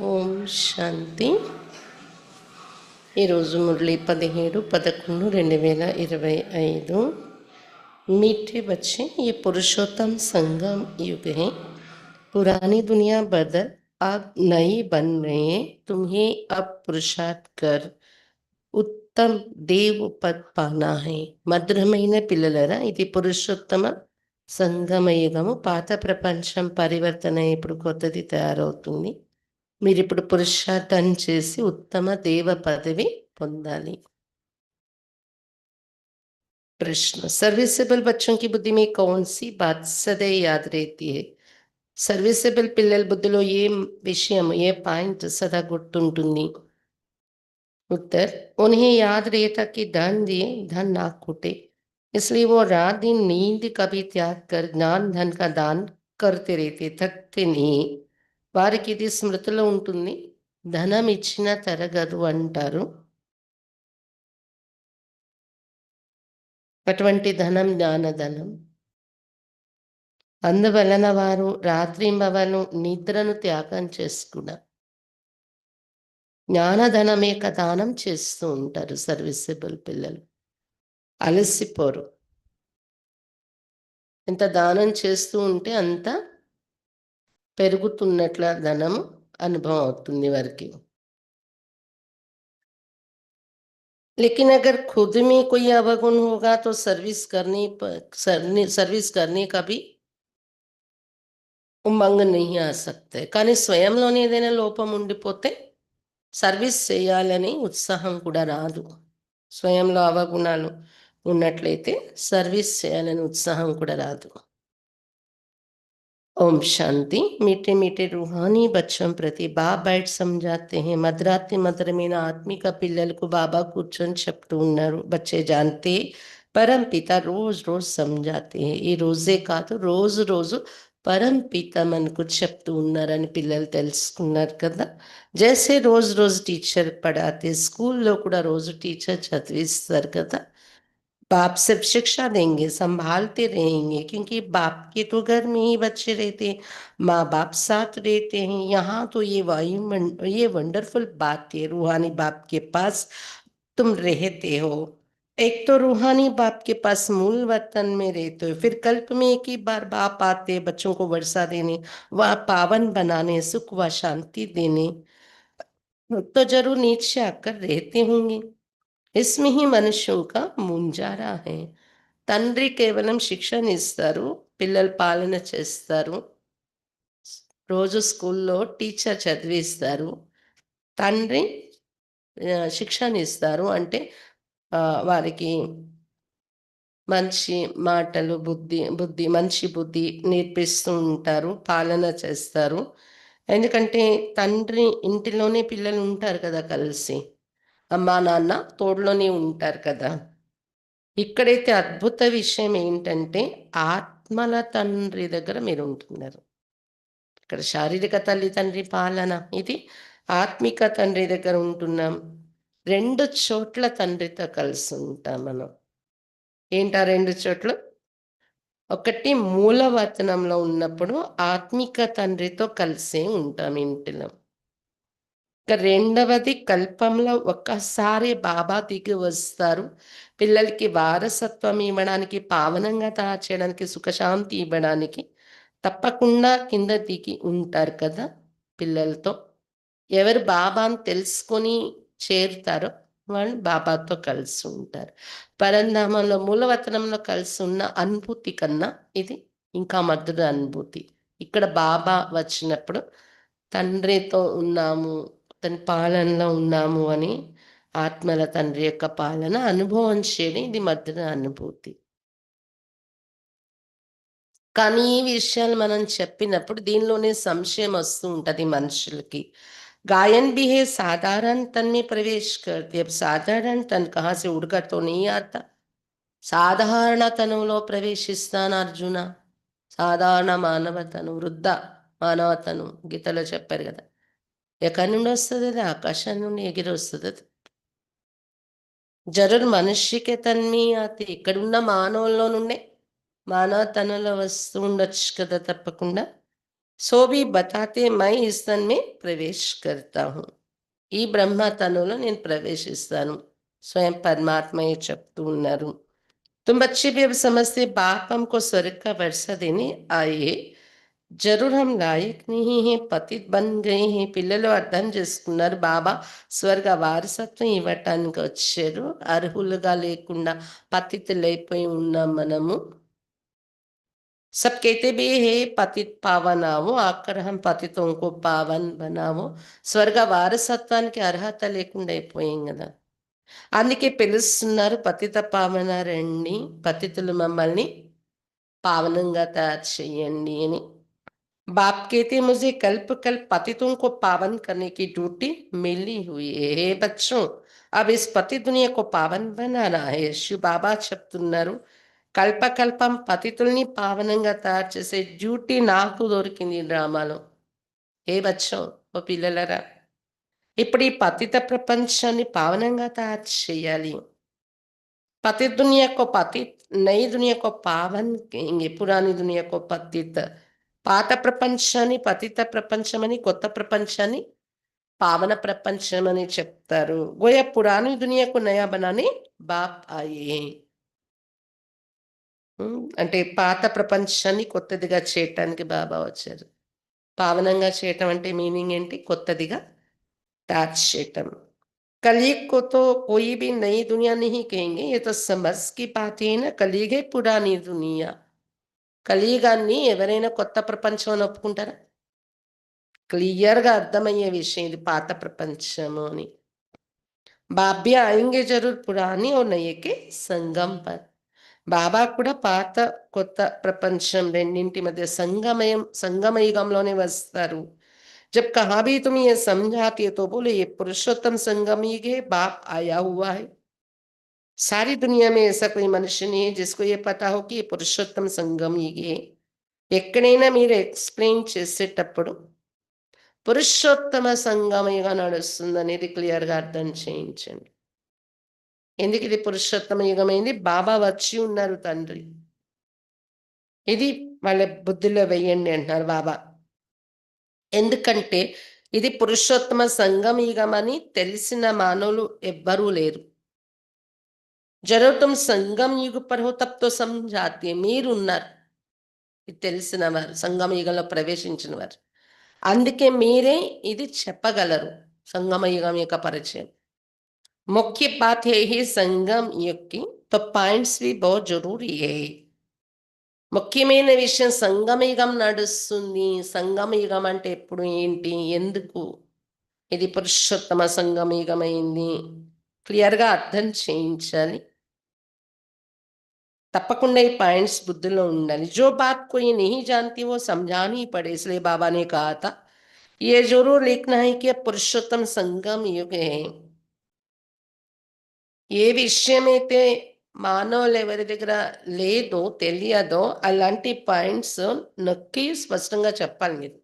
ఓం శాంతి. ఈరోజు మురళి 17/11/2025. मीठे बच्चे, ये पुरुषोत्तम संगम युग है। पुरानी दुनिया बदल अब नई बन रही है। तुम्हें अब पुरुषार्थ कर उत्तम देव पद पाना है. మధురమైన పిల్లలరా, ఇది పురుషోత్తమ సంగమ యుగము. పాత ప్రపంచం పరివర్తన ఇప్పుడు కొత్తది తయారవుతుంది. మీరు ఇప్పుడు పురుషార్థం చేసి ఉత్తమ దేవ పదవి పొందాలి. प्रश्न, सर्विसेबल बच्चों की बुद्धि में कौन सी बात सदैव याद रहती है? सर्विसेबल పిల్లల బుద్ధిలో ఏ విషయం, ఏ పాయింట్ సదా గుర్తుంటుంది? उत्तर, उन्हें याद रहता कि धन दिए धन ना कूटे, इसलिए वो रात दिन नींद का भी त्याग कर ज्ञान धन का दान करते रहते, थकते नहीं. వారికి ఇది స్మృతిలో ఉంటుంది. ధనం ఇచ్చిన తరగదు అంటారు. అటువంటి ధనం జ్ఞానధనం. అందువలన వారు రాత్రింబవలు నిద్రను త్యాగం చేసుకున్నారు. జ్ఞానధనమే దానం చేస్తూ ఉంటారు. సర్వీసబుల్ పిల్లలు అలసిపోరు. ఎంత దానం చేస్తూ ఉంటే అంత పెరుగుతున్నట్ల ధనము అనుభవం అవుతుంది వారికి. लेकिन अगर खुद में कोई अवगुण होगा तो सर्विस करने का भी ఉమ్మంగ नहीं आ सकते. కానీ స్వయంలోనే ఏదైనా లోపం ఉండిపోతే సర్వీస్ చేయాలని ఉత్సాహం కూడా రాదు. స్వయంలో అవగుణాలు ఉన్నట్లయితే సర్వీస్ చేయాలని ఉత్సాహం కూడా రాదు. ओम शांति. मीठे मीठे रूहानी बच्चों प्रति बाप बैठ समझाते हैं. మధురాతి మధురమైన ఆత్మిక పిల్లలకు బాబా కూర్చొని చెప్తూ ఉన్నారు. బच्चे जानते परम पिता रोज रोज समझाते हैं. ఈ రోజే కాదు, రోజు రోజు పరం పిత మనకు చెప్తూ ఉన్నారని పిల్లలు తెలుసుకున్నారు కదా. జైసే రోజు రోజు టీచర్ పడాతే, స్కూల్లో కూడా రోజు టీచర్ చదివిస్తారు కదా. बाप सिर्फ शिक्षा देंगे, संभालते रहेंगे, क्योंकि बाप के तो घर में ही बच्चे रहते हैं, माँ बाप साथ रहते हैं. यहाँ तो ये वंडरफुल बात है, रूहानी बाप के पास तुम रहते हो. एक तो रूहानी बाप के पास मूल वतन में रहते हो, फिर कल्प में एक ही बार बाप आते बच्चों को वर्षा देने, वह पावन बनाने, सुख व शांति देने. तो जरूर नीचे आकर रहते होंगे. इसमें ही मनुष्यों का ముంజారా है. తండ్రి కేవలం శిక్షణ ఇస్తారు, పిల్లలు పాలన చేస్తారు. రోజు స్కూల్లో టీచర్ చదివిస్తారు, తండ్రి శిక్షణ ఇస్తారు. అంటే వారికి మంచి మాటలు, మంచి బుద్ధి నేర్పిస్తూ ఉంటారు, పాలన చేస్తారు. ఎందుకంటే తండ్రి ఇంటిలోనే పిల్లలు ఉంటారు కదా కలిసి, అమ్మా నాన్న తోడులోనే ఉంటారు కదా. ఇక్కడైతే అద్భుత విషయం ఏంటంటే ఆత్మల తండ్రి దగ్గర మీరు ఉంటున్నారు. ఇక్కడ శారీరక తల్లి తండ్రి పాలన, ఇది ఆత్మిక తండ్రి దగ్గర ఉంటున్నాం. 2 చోట్ల తండ్రితో కలిసి ఉంటాం మనం. ఏంటా 2 చోట్ల? ఒకటి మూలవతనంలో ఉన్నప్పుడు ఆత్మిక తండ్రితో కలిసే ఉంటాం ఇంటిలో. రెండవది కల్పంలో ఒక్కసారి బాబా దిగి వస్తారు. పిల్లలకి వారసత్వం ఇవ్వడానికి, పావనంగా తయారు చేయడానికి, సుఖశాంతి ఇవ్వడానికి తప్పకుండా కింద దిగి ఉంటారు కదా పిల్లలతో. ఎవరు బాబాను తెలుసుకొని చేరుతారో వాళ్ళు బాబాతో కలిసి ఉంటారు. పరంధామంలో మూలవతనంలో కలిసి ఉన్న అనుభూతి కన్నా ఇది ఇంకా మధుర అనుభూతి. ఇక్కడ బాబా వచ్చినప్పుడు తండ్రితో ఉన్నాము, తన పాలనలో ఉన్నాము అని ఆత్మల తండ్రి యొక్క పాలన అనుభవం చేయడం ఇది మధుర అనుభూతి. కానీ ఈ విషయాలు మనం చెప్పినప్పుడు దీనిలోనే సంశయం వస్తూ ఉంటుంది మనుషులకి. गायन भी है, साधारण तन में प्रवेश करते. अब साधारण तन कहाँ से उड़कर तो नहीं आता. సాధారణ తనువులో ప్రవేశిస్తాను అర్జున. సాధారణ మానవతను, వృద్ధ మానవతను గీతలో చెప్పారు కదా. ఎక్కడి నుండి వస్తుంది అది? ఆకాశం నుండి ఎగిరి వస్తుంది అది. జరుర్ మనుష్యకే తన్మి ఆతి, ఇక్కడున్న మానవుల్లో నుండే మానవతనంలో వస్తూ ఉండొచ్చు కదా తప్పకుండా. సో भी बताते मैं इस तन में प्रवेश करता हूँ. ఈ బ్రహ్మ తనువులో నేను ప్రవేశిస్తాను. స్వయం పరమాత్మయే చెప్తూ ఉన్నారు. तुम बच्चे भी अब समझते बाप हमको स्वर्ग का वर्षा देने आए. जरूर हम लायक नहीं हैं, పతిత్ బన్ గయే हैं. పిల్లలు అర్థం చేసుకున్నారు బాబా స్వర్గ వారసత్వం ఇవ్వటానికి వచ్చారు. అర్హులుగా లేకుండా పతితులైపోయి ఉన్నాం మనము. सब कहते भी है పతిత్ పావనాము, ఆఖర్ హం పతితోं को పావన్ బనాము. స్వర్గ వారసత్వానికి అర్హత లేకుండా అయిపోయాం కదా. అందుకే పిలుస్తున్నారు పతిత పావన రండి, పతితులు మమ్మల్ని పావనంగా తయారు చేయండి అని. बाप कहते मुझे कल्प कल्प पतितों को पावन करने की ड्यूटी मिली हुई है. हे बच्चों, अब इस पति दुनिया को पावन बनाना है. శివ బాబా చెప్తున్నారు కల్పకల్పం పతితుల్ని పావనంగా తయారు చేసే డ్యూటీ నాకు దొరికింది ఈ డ్రామాలో. ఏ బచ్చం, ఓ పిల్లలరా, ఇప్పుడు ఈ పతిత ప్రపంచాన్ని పావనంగా తయారు చేయాలి. पतित दुनिया को पतित, नई दुनिया को पावन कहेंगे, पुरानी दुनिया को पतित. పాత ప్రపంచాన్ని పతిత ప్రపంచమని, కొత్త ప్రపంచాన్ని పావన ప్రపంచమని చెప్తారు. గోయా పురాని దునియాకు నయా బనానే బాప్ ఆయే. అంటే పాత ప్రపంచాన్ని కొత్తదిగా చేయటానికి బాబా వచ్చారు. పావనంగా చేయటం అంటే మీనింగ్ ఏంటి? కొత్తదిగా తయారు చేయటం. कलयुग को तो कोई भी नई दुनिया नहीं कहेंगे, ये तो समझ की बात है ना. कलयुग है पुरानी दुनिया. కలియుగాన్ని ఎవరైనా కొత్త ప్రపంచం అని ఒప్పుకుంటారా? క్లియర్‌గా అర్థమయ్యే విషయం ఇది పాత ప్రపంచము అని. బాప్ भी आएंगे जरूर पुरानी और नए के संगम पर. బాబా కూడా పాత కొత్త ప్రపంచం రెండింటి మధ్య సంగమయుగంలోనే వస్తారు. जब कहा भी तुम ये समझाती है तो बोले ये पुरुषोत्तम संगम युग है, बाप आया हुआ है. सारी दुनिया में ऐसा कोई मनुष्य नहीं है जिसको ये पता हो कि ये పురుషోత్తమ సంగం युग है. ఎక్కడైనా మీరు ఎక్స్‌ప్లెయిన్ చేసేటప్పుడు పురుషోత్తమ సంగమయుగం నడుస్తుందనేది క్లియర్‌గా అర్థం చేయించండి. ఎందుకు ఇది పురుషోత్తమ యుగమైంది? బాబా వచ్చి ఉన్నారు తండ్రి. ఇది వాళ్ళ బుద్ధిలో వెయ్యండి అంటున్నారు బాబా. ఎందుకంటే ఇది పురుషోత్తమ సంగమ యుగం అని తెలిసిన మానవులు ఎవ్వరూ లేరు. జరూర్ తుమ్ సంగం యుగ్ పర్ హో తబ్ తో సమझाते మీరున్నారు. ఇది తెలిసిన వారు, సంగమ యుగంలో ప్రవేశించిన వారు. అందుకే మీరే ఇది చెప్పగలరు. సంగమ యుగం యొక్క పరిచయం. मुख्य बात है ही संगम युग की, तो पॉइंट्स भी बहुत जरूरी है. ముఖ్యమైన విషయం సంగమయుగం నడుస్తుంది. సంగమయుగం అంటే ఎప్పుడు, ఏంటి, ఎందుకు ఇది పురుషోత్తమ సంగమయుగమైంది క్లియర్‌గా అర్థం చేయించాలి. తప్పకుండా ఈ పాయింట్స్ బుద్ధిలో ఉండాలి. जो बात कोई नहीं जानती वो समझानी पड़े, इसलिए बाबा ने कहा था ये जरूर लिखना है कि पुरुषोत्तम संगम युग है. ఏ విషయమైతే మానవులు ఎవరి దగ్గర లేదో, తెలియదో అలాంటి పాయింట్స్ నొక్కి స్పష్టంగా చెప్పాలి మీరు.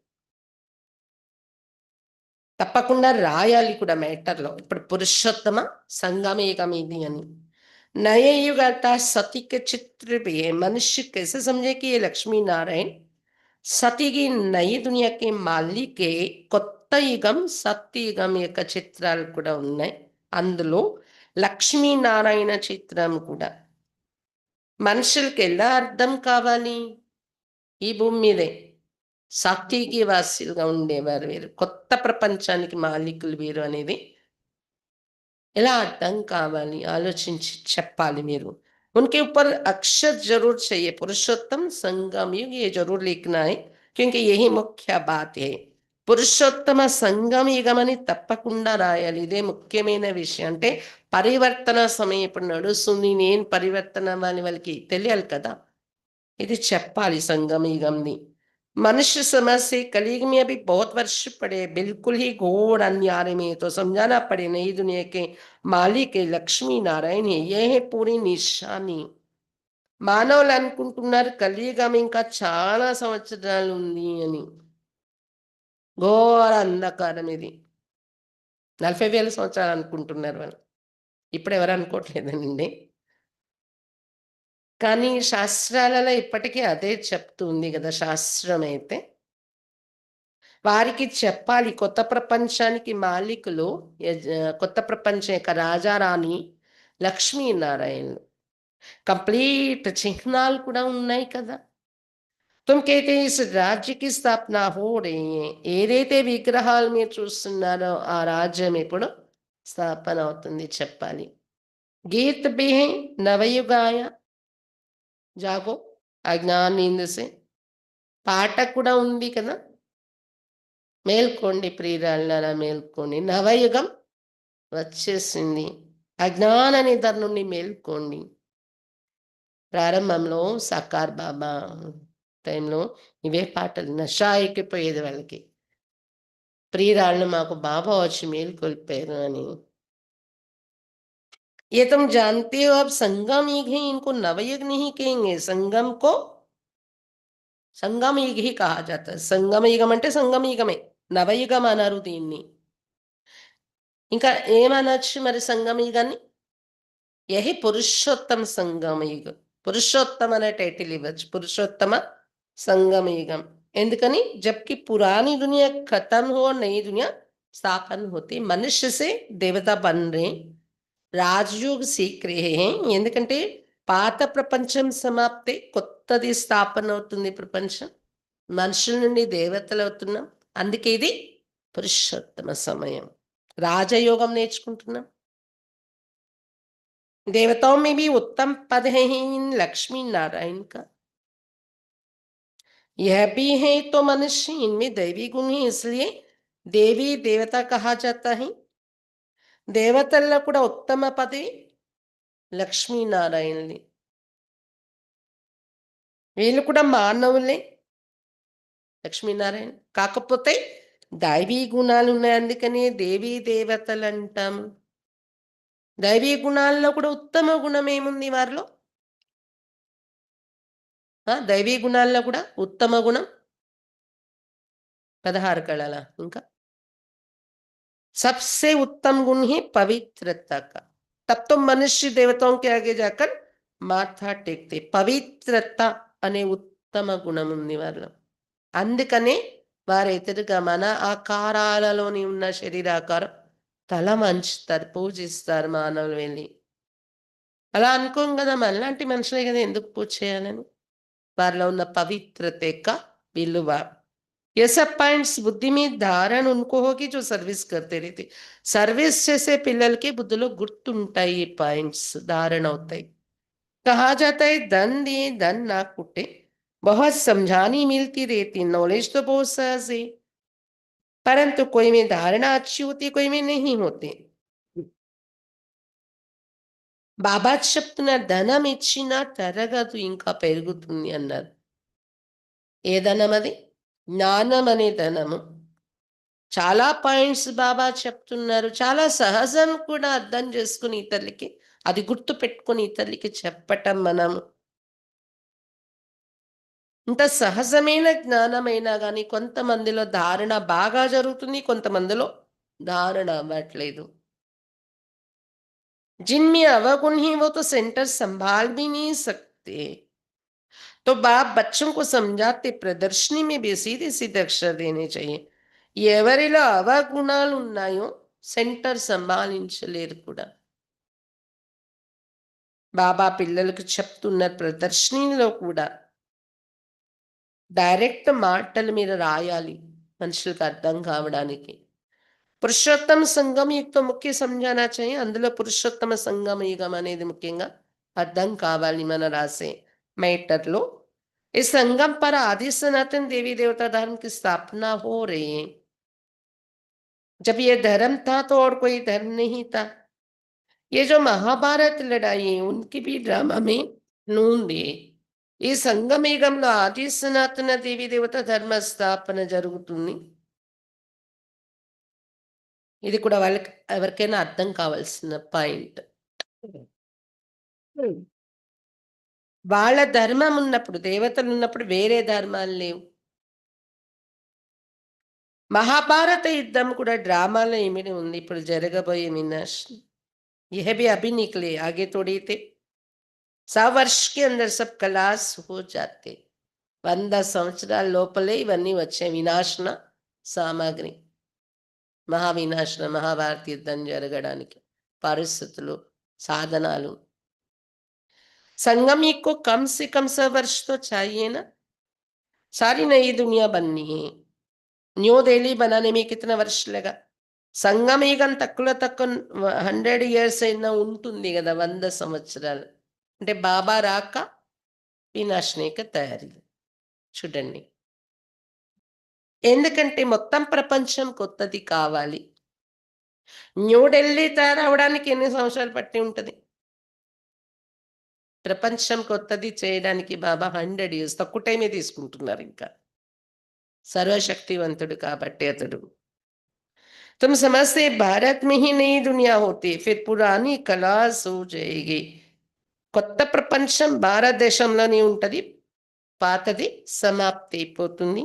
తప్పకుండా రాయాలి కూడా మ్యాటర్‌లో. ఇప్పుడు పురుషోత్తమ సంగమయుగం ఇది అని. नए युग अर्थात सती के चित्र भी है. मनुष्य कैसे समझे कि ये लक्ष्मी नारायण సతీ की नई दुनिया के मालिक है. కొత్త యుగం సత్యయుగం యొక్క చిత్రాలు కూడా ఉన్నాయి. అందులో లక్ష్మీనారాయణ చిత్రం కూడా. మనుషులకి ఎలా అర్థం కావాలి? ఈ భూమి మీదే సాత్వికి వాసులుగా ఉండేవారు వీరు, కొత్త ప్రపంచానికి మాలికులు వీరు అనేది ఎలా అర్థం కావాలి? ఆలోచించి చెప్పాలి మీరు. उनके ऊपर अक्षर जरूर चाहिए. पुरुषोत्तम संगम युग ये जरूर लिखना है क्योंकि यही मुख्य बात है. పురుషోత్తమ సంగమ యుగమని తప్పకుండా రాయాలి. ఇదే ముఖ్యమైన విషయం. అంటే పరివర్తన సమయం ఇప్పుడు నడుస్తుంది. నేను పరివర్తన అవ్వాలి, వాళ్ళకి తెలియాలి కదా. ఇది చెప్పాలి సంగమ యుగంని. मनुष्य समाज से कलयुग में अभी बहुत वर्ष पड़े, बिल्कुल ही घोर अन्याय में, तो समझाना पड़े नई दुनिया के मालिक लक्ष्मी नारायण है. ये है पूरी निशानी. మానవులు అనుకుంటున్నారు కలియుగం ఇంకా చాలా సంవత్సరాలు ఉంది అని. ఘోర అంధకారం ఇది. 40,000 సంవత్సరాలు అనుకుంటున్నారు వాళ్ళు. ఇప్పుడు ఎవరు అనుకోవట్లేదండి. కానీ శాస్త్రాలలో ఇప్పటికీ అదే చెప్తుంది కదా శాస్త్రం అయితే. వారికి చెప్పాలి కొత్త ప్రపంచానికి మాలికులు కొత్త ప్రపంచం యొక్క రాజారాణి లక్ష్మీనారాయణులు. కంప్లీట్ చిహ్నాలు కూడా ఉన్నాయి కదా! तुम कहते हैं इस राज्य की స్థాపన हो रही है. ఏదైతే విగ్రహాలు మీరు చూస్తున్నారో ఆ రాజ్యం ఇప్పుడు స్థాపన అవుతుంది చెప్పాలి. गीत भी है नवयुग आया जागो अज्ञान नींद से. పాట కూడా ఉంది కదా! మేల్కోండి ప్రియురాళ్ళారా మేల్కోండి. నవయుగం వచ్చేసింది. అజ్ఞాన నిద్ర నుండి మేల్కోండి. ప్రారంభంలో సాకార్ బాబా టైంలో ఇవే పాటలు నషా ఎక్కిపోయేది వాళ్ళకి. ప్రియురాళ్ళు మాకు బాబా వచ్చి మేలుకొల్పారు అని. ये तुम जानते हो अब संगम युग है, इनको नवयुग नहीं कहेंगे. संगम को సంగమ యుగ ही कहा जाता है. సంగమ యుగం అంటే సంగమ యుగమే. నవయుగం అనరు దీన్ని. ఇంకా ఏమనొచ్చు మరి సంగమ యుగాన్ని? యహి పురుషోత్తమ సంగమ యుగం. పురుషోత్తమ అనే టైటిల్ ఇవ్వచ్చు. పురుషోత్తమ సంగమ యుగం. ఎందుకని? जबकि पुरानी दुनिया खत्म हो और नई दुनिया स्थापन होती. मनुष्य से देवता बन रहे, రాజయోగ సీక్ రహే హై. ఎందుకంటే పాత ప్రపంచం సమాప్తి, కొత్తది స్థాపన అవుతుంది ప్రపంచం. మనుషుల నుండి దేవతలు అవుతున్నాం. అందుకే ఇది పురుషోత్తమ సమయం. రాజయోగం నేర్చుకుంటున్నాం. देवताओं में भी उत्तम पद है इन लक्ष्मी नारायण का. यह भी है तो मनुष्य, इनमें दैवी गुण है, इसलिए देवी देवता कहा जाता है. దేవతల్లో కూడా ఉత్తమ పదవి లక్ష్మీనారాయణుని. వీళ్ళు కూడా మానవులే లక్ష్మీనారాయణ. కాకపోతే దైవీ గుణాలు ఉన్నాయి, అందుకని దేవీ దేవతలు అంటాం. దైవీ గుణాల్లో కూడా ఉత్తమ గుణం ఏముంది వారిలో? దైవీ గుణాల్లో కూడా ఉత్తమ గుణం 16 కళల. ఇంకా सबसे उत्तम गुण है पवित्रता का. तब तो मनुष्य देवताओं के आगे जाकर माथा टेकते. పవిత్రత అనే ఉత్తమ గుణం ఉంది వారిలో. అందుకనే వారు ఎదురుగా మన ఆకారాలలోని ఉన్న శరీరాకారం తల వంచుతారు, పూజిస్తారు మానవులు వెళ్ళి. అలా అనుకోం కదా, మనలాంటి మనుషులే కదా, ఎందుకు పూజ చేయాలని. వారిలో ఉన్న పవిత్రత యొక్క విలువ. ये सब पॉइंट्स बुद्धि में धारण उनको होगी जो सर्विस करते रहते. सर्विस చేసే పిల్లలకి బుద్ధిలో గుర్తుంటాయి ఈ పాయింట్స్, ధారణ అవుతాయి. कहा जाता है धन दिए धन ना कुटे, बहुत समझानी मिलती रहती. नॉलेज तो बहुत सहज है, परंतु कोई में धारणा अच्छी होती, कोई में नहीं होती. బాబా చెప్తున్నారు ధనం ఇచ్చినా తరగదు, ఇంకా పెరుగుతుంది అన్నారు. ఏ ధనం అది? జ్ఞానం అనే ధనము. చాలా పాయింట్స్ బాబా చెప్తున్నారు. చాలా సహజం కూడా అర్థం చేసుకుని ఇతరులకి, అది గుర్తు పెట్టుకుని ఇతరులకి చెప్పటం. మనం ఇంత సహజమైన జ్ఞానమైనా కానీ కొంతమందిలో ధారణ బాగా జరుగుతుంది, కొంతమందిలో ధారణ అవ్వట్లేదు. जिनमें अवगुण है वो तो सेंटर संभाल भी नहीं सकते. तो बाप बच्चों को समझाते प्रदर्शनी में भी सीधे सीधे अक्षर देने चाहिए. ఎవరిలో అవగుణాలు ఉన్నాయో సెంటర్ సంభాళించలేరు కూడా. బాబా పిల్లలకు చెప్తున్న ప్రదర్శనలో కూడా డైరెక్ట్ మాటలు మీరు రాయాలి మనుషులకు అర్థం కావడానికి. పురుషోత్తమ సంగమ యుగంతో ముఖ్య సంజానా చేయి. అందులో పురుషోత్తమ సంగమ యుగం అనేది ముఖ్యంగా అర్థం కావాలి మన రాసే मैटर. इस संगम पर आदि सनातन देवी देवता धर्म की स्थापना हो रही है. जब ये धर्म था तो और कोई धर्म नहीं था. ये जो महाभारत लड़ाई है उनकी भी ड्रामा में नूंद है. ఈ సంగమ యుగంలో ఆది సనాతన దేవి దేవత ధర్మ స్థాపన జరుగుతుంది. ఇది కూడా వాళ్ళకి ఎవరికైనా అర్థం కావాల్సిన పాయింట్. వాళ్ళ ధర్మం ఉన్నప్పుడు, దేవతలు ఉన్నప్పుడు వేరే ధర్మాలు లేవు. మహాభారత యుద్ధం కూడా డ్రామాలో ఇమిడి ఉంది. ఇప్పుడు జరగబోయే వినాశనం. यह भी अभी निकले, आगे थोड़ी थे. 100 वर्ष के अंदर सब खलास हो जाते. 100 సంవత్సరాల లోపలే ఇవన్నీ వచ్చాయి వినాశన సామాగ్రి. మహావినాశనం, మహాభారత యుద్ధం జరగడానికి పరిస్థితులు, సాధనాలు। संगम को कम से कम 100 वर्ष तो चाहिए ना। सारी नई दुनिया बननी है। न्यू दिल्ली बनाने में कितना वर्ष लगा? సంగమయుగం తక్కువలో తక్కువ 100 ఇయర్స్ అయినా ఉంటుంది కదా, 100 సంవత్సరాలు అంటే బాబా రాక వినాశనేక తయారీ చూడండి। ఎందుకంటే మొత్తం ప్రపంచం కొత్తది కావాలి। న్యూఢిల్లీ తయారవడానికి ఎన్ని సంవత్సరాలు పట్టి ఉంటుంది? ప్రపంచం కొత్తది చేయడానికి బాబా 100 ఇయర్స్ తక్కువ టైమే తీసుకుంటున్నారు। ఇంకా సర్వశక్తివంతుడు కాబట్టి అతడు। तुम समझते भारत में ही नई दुनिया होती फिर पुरानी कला सो जाएगी। కొత్త ప్రపంచం భారతదేశంలోనే ఉంటది, పాతది సమాప్తి అయిపోతుంది।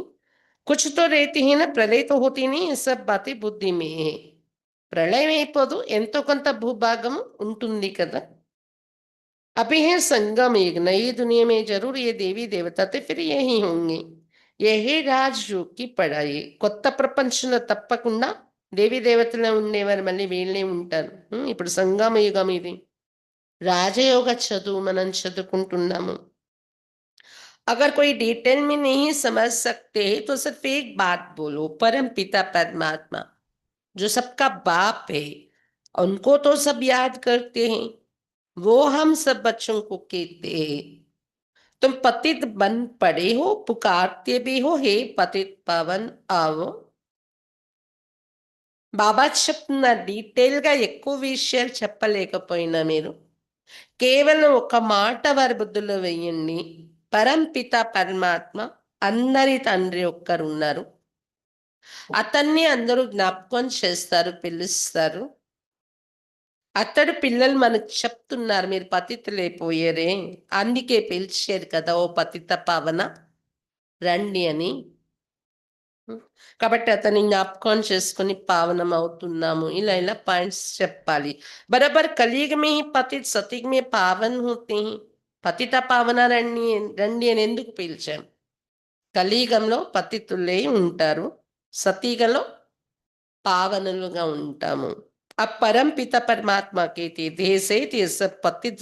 कुछ तो रहती है ना, प्रलय तो होती नहीं, ये सब बातें बुद्धि में है। ప్రళయం అయిపోదు, ఎంతో కొంత భూభాగం ఉంటుంది కదా। अभी है संगम एक नई दुनिया में, जरूर ये देवी देवता थे फिर यही होंगे। यही రాజయోగ్ की पढ़ाई। కొత్త ప్రపంచంలో తప్పకుండా దేవి దేవతలు ఉండేవారు, మళ్ళీ వీళ్ళే ఉంటారు। ఇప్పుడు సంగమ యుగం ఇది, రాజయోగ చదువు మనం చదువుకుంటున్నాము। अगर कोई डिटेल में नहीं समझ सकते तो सिर्फ एक बात बोलो, परम पिता परमात्मा जो सबका बाप है उनको तो सब याद करते हैं, वो हम सब बच्चों को कहते हैं तुम पतित बन पड़े हो, पुकारते भी हो हे पतित पावन आओ। బాబా చెప్తున్న డీటెయిల్గా ఎక్కువ విషయాలు చెప్పలేకపోయినా మీరు కేవలం ఒక మాట వారి బుద్ధుల్లో వేయండి, పరంపిత పరమాత్మ అందరి తండ్రి ఒక్కరు ఉన్నారు, అతన్ని అందరూ జ్ఞాపకం చేస్తారు, పిలుస్తారు। అతడు పిల్లలు మనకు చెప్తున్నారు మీరు పతితులైపోయారే, అందుకే పిలిచారు కదా ఓ పతిత పావన రండి అని। కాబట్టి అతన్ని జ్ఞాపకం చేసుకుని పావనం అవుతున్నాము, ఇలా ఇలా పాయింట్స్ చెప్పాలి। బరాబర్ కలియుగ మే హీ పతిత సతయుగ మే పావన్ హోతే హీ। పతిత పావన రండి రండి అని ఎందుకు పిలిచాం? కలియుగంలో పతితులే ఉంటారు, సతయుగంలో పావనులుగా ఉంటాము। अब परम पिता परमात्मा कहते देह से ये सब पतित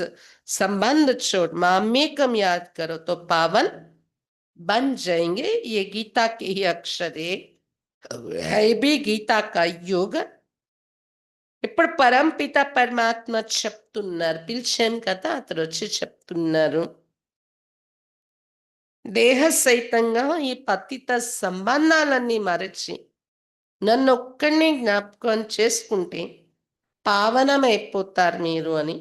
संबंध छोड़ मामेकम याद करो तो पावन बन जाएंगे। ये गीता के ही अक्षर है भी गीता का युग। ఇప్పుడు పరంపిత పరమాత్మ చెప్తున్నారు, పిలిచాం కదా అతను వచ్చి చెప్తున్నారు, దేహ సహితంగా ఈ పతిత సంబంధాలన్నీ మరచి నన్ను ఒక్కడిని జ్ఞాపకం చేసుకుంటే పావనమైపోతారు మీరు అని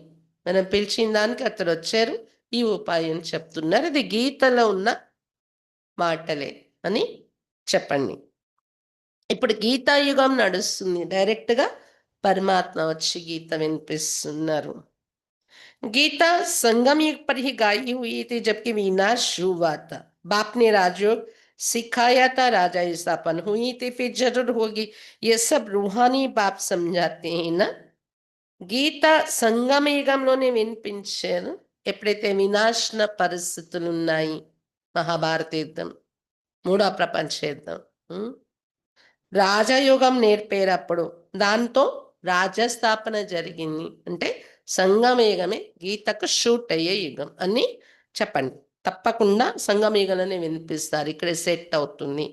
మనం పిలిచిన దానికి అతడు వచ్చారు, ఈ ఉపాయం చెప్తున్నారు। ఇది గీతలో ఉన్న మాటలే అని చెప్పండి। ఇప్పుడు గీతాయుగం నడుస్తుంది, డైరెక్ట్గా పరమాత్మ వచ్చి గీత వినిపిస్తున్నారు। गीता संगम युग पर ही गाई हुई थी जबकि विनाश हुआ था। बाप ने राजयोग सिखाया था, राजा स्थापन हुई थी, फिर जरूर होगी। ये सब रूहानी बाप समझाते हैं ना। గీత సంగమ యుగంలోనే వినిపించారు, ఎప్పుడైతే వినాశన పరిస్థితులు ఉన్నాయి, మహాభారత యుద్ధం, మూడో ప్రపంచ యుద్ధం, రాజయోగం నేర్పేటప్పుడు దాంతో రాజ్యస్థాపన జరిగింది, అంటే సంగమయుగమే గీతకు షూట్ అయ్యే యుగం అని చెప్పండి। తప్పకుండా సంగమయుగంలోనే వినిపిస్తారు, ఇక్కడ సెట్ అవుతుంది।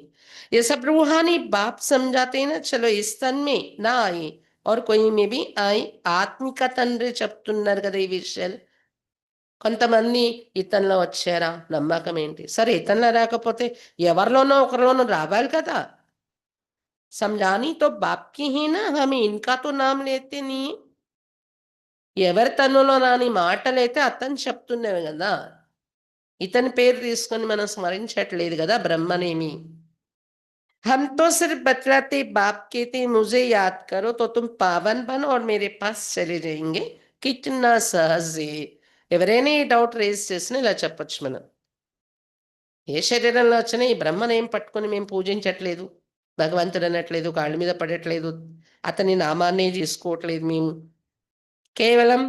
ये सब रूहानी बाप समझाते हैं ना, चलो इस तन में ना आई और कोई में भी आई। ఆత్మిక తండ్రి చెప్తున్నారు కదా ఈ విషయాలు। కొంతమంది ఇతనిలో వచ్చారా, నమ్మకం ఏంటి? సరే ఇతనిలో రాకపోతే ఎవరిలోనో ఒకరిలోనో రావాలి కదా। समझानी तो बाप की ही ना, हमें इनका तो नाम लेते नहीं। ఎవరి తనులో రాని మాటలైతే అతను చెప్తున్నవి కదా, ఇతని పేరు తీసుకొని మనం స్మరించట్లేదు కదా బ్రహ్మనేమి। हम तो सिर्फ बतलाते, बाप कहते मुझे याद करो तो तुम पावन बनो और मेरे पास चले जाएंगे। कितना सहज है। ఎవరైనా ఈ డౌట్ రేస్ చేసినా ఇలా చెప్పొచ్చు మనం, ఏ శరీరంలో వచ్చినా ఈ బ్రహ్మనేం పట్టుకొని మేము పూజించట్లేదు, భగవంతుడు అనట్లేదు, కాళ్ళ మీద పడట్లేదు, అతని నామాన్ని తీసుకోవట్లేదు మేము, కేవలం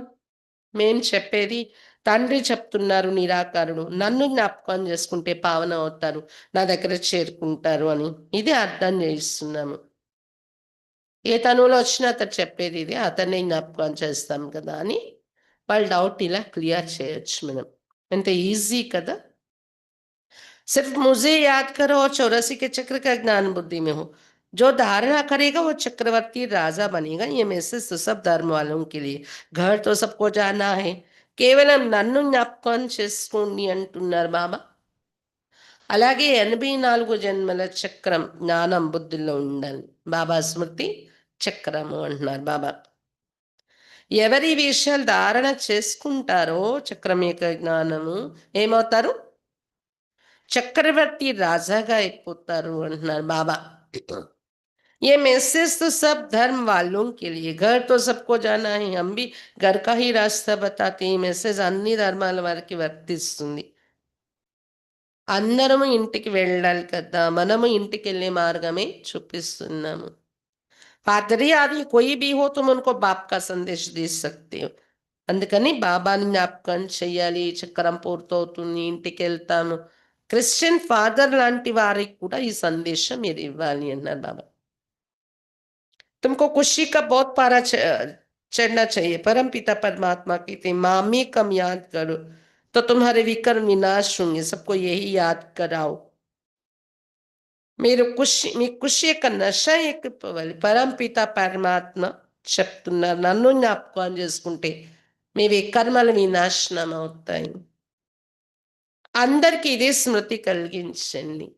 మేం చెప్పేది తండ్రి చెప్తున్నారు నిరాకారుడు, నన్ను జ్ఞాపకం చేసుకుంటే పావన అవుతారు, నా దగ్గర చేరుకుంటారు అని. ఇది అర్థం చేయిస్తున్నాము. ఏ తనువులో వచ్చినా అతను చెప్పేది ఇది, అతన్నే జ్ఞాపకం చేస్తాం కదా అని వాళ్ళ డౌట్ ఇలా క్లియర్ చేయొచ్చు మనం. ఎంత ఈజీ కదా. सिर्फ मुझे याद करो और 84 के चक्र का ज्ञान बुद्धि में हो। जो धारणा करेगा वो चक्रवर्ती राजा बनेगा। ये मैसेज तो सब धर्म वालों के लिए। घर तो सबको जाना है, కేవలం నన్ను జ్ఞాపకం చేసుకోండి అంటున్నారు బాబా. అలాగే 84 జన్మల చక్రం జ్ఞానం బుద్ధిలో ఉండాలి. బాబా స్మృతి చక్రము అంటున్నారు బాబా. ఎవరి విషయాలు ధారణ చేసుకుంటారో చక్రం యొక్క జ్ఞానము ఏమవుతారు? చక్రవర్తి రాజాగా అయిపోతారు అంటున్నారు బాబా. ये मैसेज तो सब धर्म वालों के लिए। घर तो सबको जाना है, हम भी घर का ही रास्ता बताते हैं। మెసేజ్ అన్ని ధర్మాల వారికి వర్తిస్తుంది. అందరము ఇంటికి వెళ్ళాలి కదా, మనము ఇంటికి వెళ్ళే మార్గమే చూపిస్తున్నాము. పాదరి ఆది कोई भी हो तुम उनको बाप का संदेश दे सकते हो. అందుకని బాబాని జ్ఞాపకం చెయ్యాలి. చక్రం పూర్తవుతుంది, ఇంటికి వెళ్తాము. క్రిస్టియన్ ఫాదర్ లాంటి వారికి కూడా ఈ సందేశం మీరు ఇవ్వాలి అన్నారు బాబా. तुमको खुशी का बहुत पारा चढ़ना चाहिए। परम पिता परमात्मा कहते मामी कम याद करो तो तुम्हारे विकर्म विनाश होंगे। सबको यही याद कराओ। మీరు మీ ఖుషి యొక్క నశ ఎక్కిపోవాలి. పరంపిత పరమాత్మ చెప్తున్నారు, నన్ను జ్ఞాపకం చేసుకుంటే మీ వికర్మలు వినాశనం అవుతాయి. అందరికీ ఇదే స్మృతి కలిగించండి.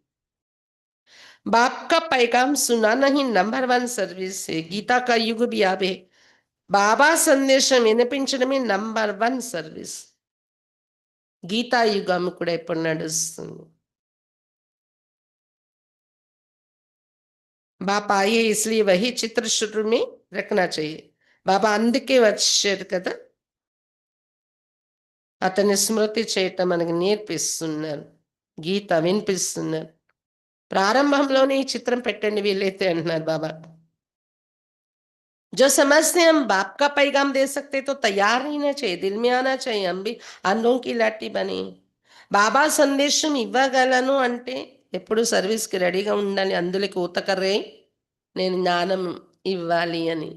बाप का पैगाम सुनाना ही नंबर 1 सर्विस है। गीता का युग भी अब है। బాబా సందేశం వినిపించడమే నంబర్ 1 సర్వీస్. గీతా యుగం కూడా ఇప్పుడు నడుస్తుంది. बाप आए इसलिए वही चित्र शुरू में रखना चाहिए. బాబా అందుకే వచ్చారు కదా, అతని స్మృతి చేయటం మనకు నేర్పిస్తున్నారు, గీత వినిపిస్తున్నారు. ప్రారంభంలోనే ఈ చిత్రం పెట్టండి వీలైతే అంటున్నారు బాబా. जो समझते हम बाप का पैगाम दे सकते तो तैयार रहना चाहिए, दिल में आना चाहिए, हम भी अंधों की लाठी बने. బాబా సందేశం ఇవ్వగలను అంటే ఎప్పుడు సర్వీస్కి రెడీగా ఉండాలి. అందులోకి ఊతకర్రే నేను జ్ఞానం ఇవ్వాలి అని.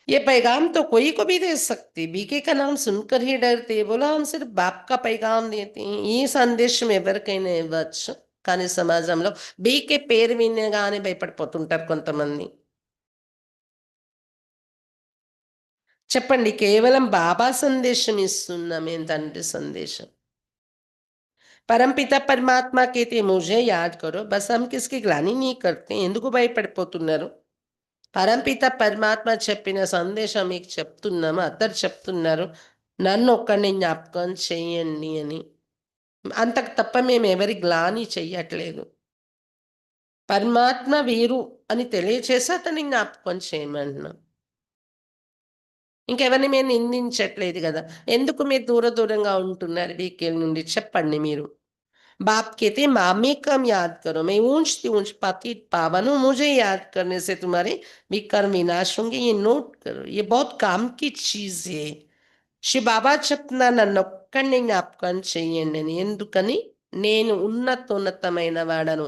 ये पैगाम तो कोई को भी दे सकती। बीके का नाम सुनकर ही डरते, बोला हम सिर्फ बाप का पैगाम देते हैं. ఈ సందేశం ఎవరికైనా ఇవ్వచ్చు, కానీ సమాజంలో బీకే పేరు వినగానే భయపడిపోతుంటారు కొంతమంది. చెప్పండి, కేవలం బాబా సందేశం ఇస్తున్నామే, తండ్రి సందేశం. परमपिता परमात्मा कहते मुझे याद करो, बस हम किसकी ग्लानी नहीं करते. ఎందుకు భయపడిపోతున్నారు? పరంపిత పరమాత్మ చెప్పిన సందేశం మీకు చెప్తున్నాము, అద్దరు చెప్తున్నారు, నన్ను ఒక్కడిని జ్ఞాపకం చెయ్యండి అని. అంతకు తప్ప మేము ఎవరి గ్లాని చెయ్యట్లేదు. పరమాత్మ వీరు అని తెలియచేసి అతన్ని జ్ఞాపకం చేయమంటున్నాం. ఇంకెవరిని మేము నిందించట్లేదు కదా. ఎందుకు మీరు దూరంగా ఉంటున్నారు వీకేల్ నుండి చెప్పండి మీరు. बाप कहते मामी कम याद करो, मैं ऊंचती ऊंच पतित पावन हूं, मुझे याद करने से तुम्हारे विकर्म विनाश होंगे. ये नोट करो, ये बहुत काम की चीज है. శ్రీ బాబా చెప్తున్నా నన్నొక్కడిని జ్ఞాపకం చెయ్యండి అని. ఎందుకని? నేను ఉన్నతోన్నతమైన వాడను,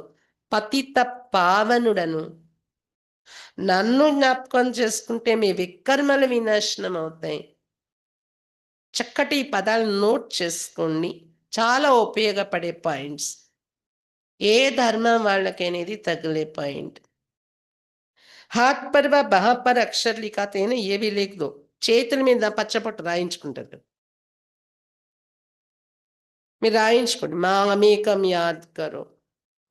పతిత పావనుడను. నన్ను జ్ఞాపకం చేసుకుంటే మీ వికర్మలు వినాశనం అవుతాయి. చక్కటి పదాలు నోట్ చేసుకోండి, చాలా ఉపయోగపడే పాయింట్స్. ఏ ధర్మం వాళ్ళకనేది తగిలే పాయింట్. హాత్ పర్ వ బహా పర్ అక్షర్ లిఖాతే హై, ఏ భీ లిఖ్ దో. చేతుల మీద పచ్చపట్టు రాయించుకుంటారు, మీరు రాయించుకోండి. మామేకం యాద్ కరో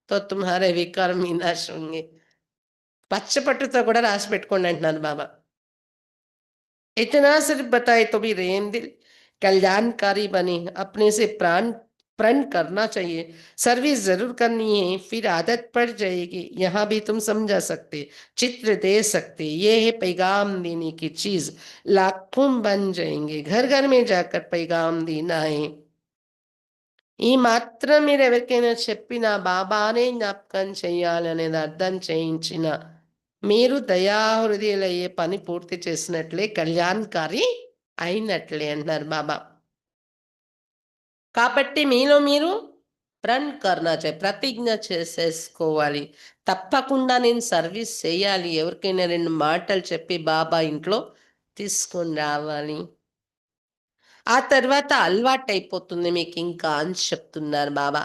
తో తుమ్హారే వికర్మ వినాశ్ హోంగే. పచ్చపట్టుతో కూడా రాసి పెట్టుకోండి అంటున్నాను బాబా. इतना सिर्फ बताए तो भी रेम दिल कल्याणकारी बने. अपने से प्रण करना चाहिए. सर्विस जरूर करनी है, फिर आदत पड़ जाएगी. यहाँ भी तुम समझा सकते, चित्र दे सकते. ये है पैगाम देने की चीज. लाखों बन जाएंगे. घर घर में जाकर पैगाम देना है. ఈ మాత్రం మీరు ఎవరికైనా చెప్పినా బాబానే జ్ఞాపకం చెయ్యాలనేది అర్థం చేయించిన మీరు దయాహృదయులయ్యే పని పూర్తి చేసినట్లే, కళ్యాణకారి అయినట్లే అంటున్నారు బాబా. కాబట్టి మీలో మీరు ప్రణ్ కర్నా ప్రతిజ్ఞ చేసేసుకోవాలి. తప్పకుండా నేను సర్వీస్ చేయాలి. ఎవరికైనా 2 మాటలు చెప్పి బాబా ఇంట్లో తీసుకొని రావాలి. ఆ తర్వాత అలవాటయిపోతుంది మీకింకా అని చెప్తున్నారు బాబా.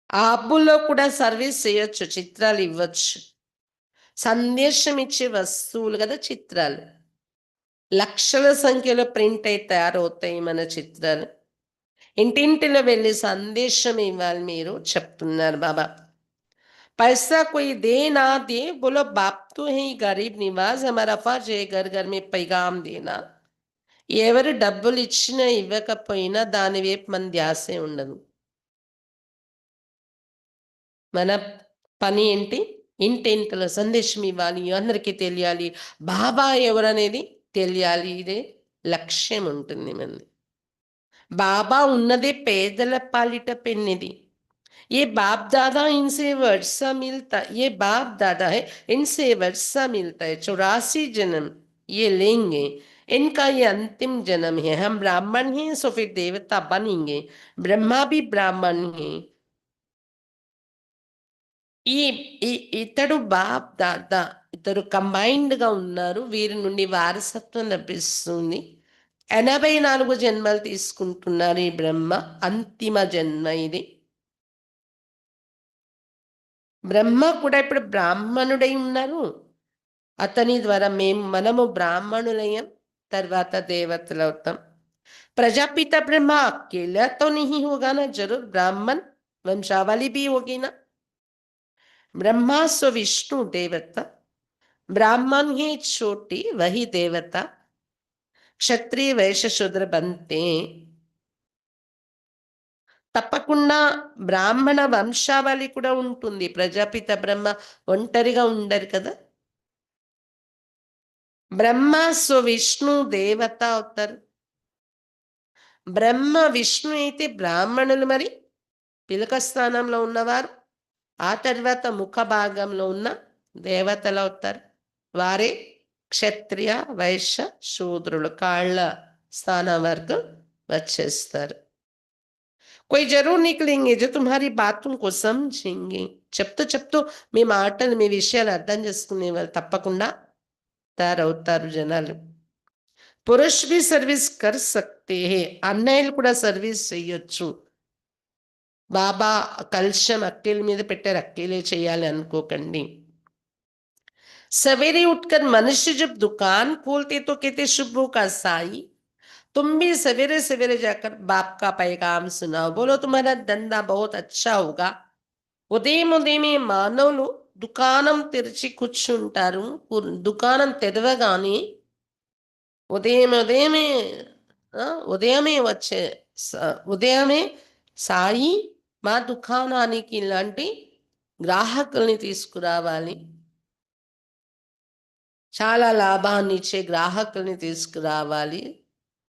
ఆ హబ్బుల్లో కూడా సర్వీస్ చేయొచ్చు. చిత్రాలివ్వచ్చు. సందేశం ఇచ్చే వస్తువులు గదా చిత్రాలు. లక్షల సంఖ్యలో ప్రింట్ అయి తయారవుతాయి మన చిత్రాలు. ఇంటింటిలో వెళ్లి సందేశం ఇవ్వాలి మీరు చెప్తున్నారు బాబా. पैसा कोई दे ना दे, बोलो बाप तो है ही गरीब निवाज, हमारा फर्ज है घर घर में पैगाम देना. ఎవరు డబ్బులిచ్చినా, ఇవ్వకపోయినా దాని వైపు మన ధ్యాసే ఉండదు. మన పని ఏంటి? ఇంటింటిలో సందేశం ఇవ్వాలి. అందరికీ తెలియాలి. బాబా ఎవరనేది తెలియాలి. ఇదే లక్ష్యం ఉంటుంది మనది. బాబా ఉన్నదే పేదల పాలిట పెన్నిది. ये बाप दादा इनसे वर्षा मिलता, ये बाप दादा है, इनसे वर्षा मिलता है। 84 जन्म ये लेंगे, इनका ये अंतिम जन्म है। हम ब्राह्मण हैं सो फिर देवता बनेंगे। ब्रह्मा भी ब्राह्मण हैं। ఈ ఈ ఇతడు బాప్ దాదా ఇద్దరు కంబైన్డ్‌గా ఉన్నారు. వీరి నుండి వారసత్వం లభిస్తుంది. 84 జన్మలు తీసుకుంటున్నారు ఈ బ్రహ్మ. అంతిమ జన్మ ఇది. బ్రహ్మ కూడా ఇప్పుడు బ్రాహ్మణుడై ఉన్నారు. అతని ద్వారా మనము బ్రాహ్మణులయ్యాం. తర్వాత దేవతలవుతాం. प्रजापिता ब्रह्मा अकेला तो नहीं होगा ना, जरूर ब्राह्मण वंशावली भी होगी ना। ब्रह्मा सो विष्णु देवता, ब्राह्मण ही छोटी वही देवता, క్షత్రియ వైశ్య శూద్ర బంతే. తప్పకుండా బ్రాహ్మణ వంశావళి కూడా ఉంటుంది. ప్రజాపిత బ్రహ్మ ఒంటరిగా ఉండరు కదా. బ్రహ్మ సో విష్ణు దేవత అవుతారు. బ్రహ్మ విష్ణు అయితే బ్రాహ్మణులు మరి పిలక స్థానంలో ఉన్నవారు. ఆ తర్వాత ముఖ భాగంలో ఉన్న దేవతలు అవుతారు. వారే క్షత్రియ వైశ్య శూద్రులు కాళ్ళ స్థానం వరకు వచ్చేస్తారు. कोई जरूर निकलेंगे जो तुम्हारी बातों को समझेंगे. చెప్తూ చెప్తూ మీ మాటలు మీ విషయాలు అర్థం చేసుకునే వాళ్ళు తప్పకుండా తయారవుతారు జనాలు. పురుష్ भी सर्विस कर सकते हैं. అన్నయ్యలు కూడా సర్వీస్ చేయొచ్చు. బాబా కలశం అక్కేల మీద పెట్టారు, అక్కేలే చేయాలి అనుకోకండి. सवेरे उठकर मनुष्य जब दुकान खोलते तो कहते शुभ्रू का साई, तुम भी सवेरे सवेरे जाकर बाप का पैगाम सुनाओ, बोलो तुम्हारा धंधा बहुत अच्छा होगा. ఉదయం ఉదయమే మానవులు దుకాణం తెరిచి కూర్చుంటారు. దుకాణం తెరవగానే ఉదయం ఉదయమే ఆ, ఉదయమే వచ్చే ఉదయమే సాయి మా దుకాణానికి ఇలాంటి గ్రాహకుల్ని తీసుకురావాలి, చాలా లాభాన్ని ఇచ్చే గ్రాహకుల్ని తీసుకురావాలి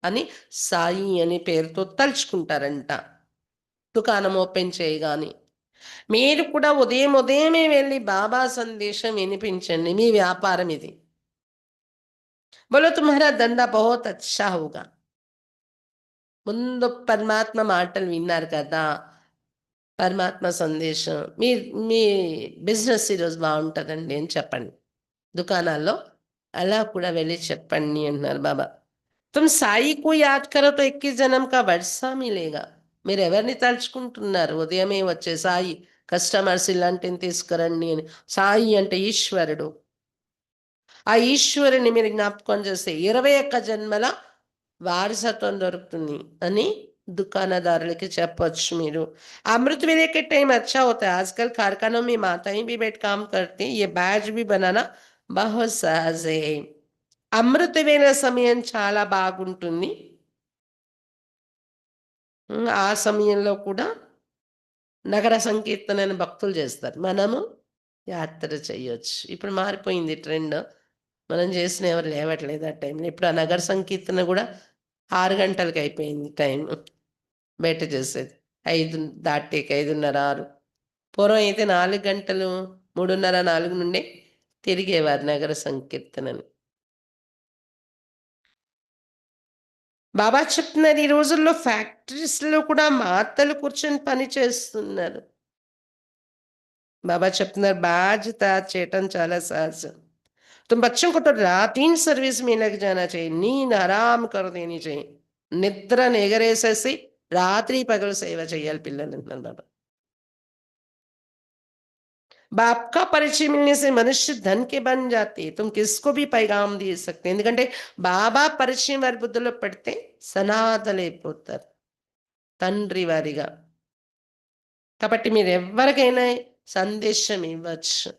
అని సాయి అనే పేరుతో తలుచుకుంటారంట దుకాణం ఓపెన్ చేయగానే. మీరు కూడా ఉదయం ఉదయమే వెళ్ళి బాబా సందేశం వినిపించండి. మీ వ్యాపారం ఇది. బోలో తుమ్హారా దందా బహుత్ అచ్చా హోగా. ముందు పరమాత్మ మాటలు విన్నారు కదా, పరమాత్మ సందేశం. మీ మీ బిజినెస్ ఈరోజు బాగుంటుందండి అని చెప్పండి. దుకాణాల్లో అలా కూడా వెళ్ళి చెప్పండి అంటున్నారు బాబా. तुम साई को याद करो तो 21 जन्म का वर्षा मिलेगा. మీరు ఎవరిని తలుచుకుంటున్నారు? ఉదయమే వచ్చే సాయి కస్టమర్స్ ఇలాంటిని తీసుకురండి అని. సాయి అంటే ఈశ్వరుడు. ఆ ఈశ్వరుని మీరు జ్ఞాపకం చేస్తే 21 జన్మల వారసత్వం దొరుకుతుంది అని दुकानदारुలకి చెప్పొచ్చు మీరు. अमृत वेले के टाइम अच्छा होता है. आजकल कारखानों में माताएं भी बैठ काम करती हैं. ये बैज भी बनाना बहुत सहज है. అమృత వేళ సమయం చాలా బాగుంటుంది. ఆ సమయంలో కూడా నగర సంకీర్తనని భక్తులు చేస్తారు. మనము యాత్ర చేయొచ్చు. ఇప్పుడు మారిపోయింది ట్రెండ్. మనం చేసిన ఎవరు లేవట్లేదు ఆ టైంలో. ఇప్పుడు ఆ నగర సంకీర్తన కూడా 6 గంటలకి అయిపోయింది టైం బయట చేసేది. 5 దాటాక 5:30, 6. పూర్వం అయితే 4 గంటలు 3:30, 4 నుండే తిరిగేవారు నగర సంకీర్తనని. బాబా చెప్తున్నారు, ఈ రోజుల్లో ఫ్యాక్టరీస్‌లో కూడా మాతలు కూర్చొని పని చేస్తున్నారు. బాబా చెప్తున్నారు, బాధ్యత చేయటం చాలా సహజం. तुम बच्चों को तो रात-दिन सर्विस में लग जाना चाहिए, नींद हराम कर देनी चाहिए. నిద్రను ఎగరేసేసి రాత్రి పగలు సేవ చేయాలి పిల్లలంటున్నారు బాబా. बाप का परिचय मिलने से मनुष्य धन के बन जाते हैं. तुम किसको भी पैगाम दे सकते हैं. ఎందుకంటే బాబా పరిచయం వారి బుద్ధిలో పెడితే సనాథలైపోతారు తండ్రి వారిగా. కాబట్టి మీరెవ్వరికైనా సందేశం ఇవ్వచ్చు.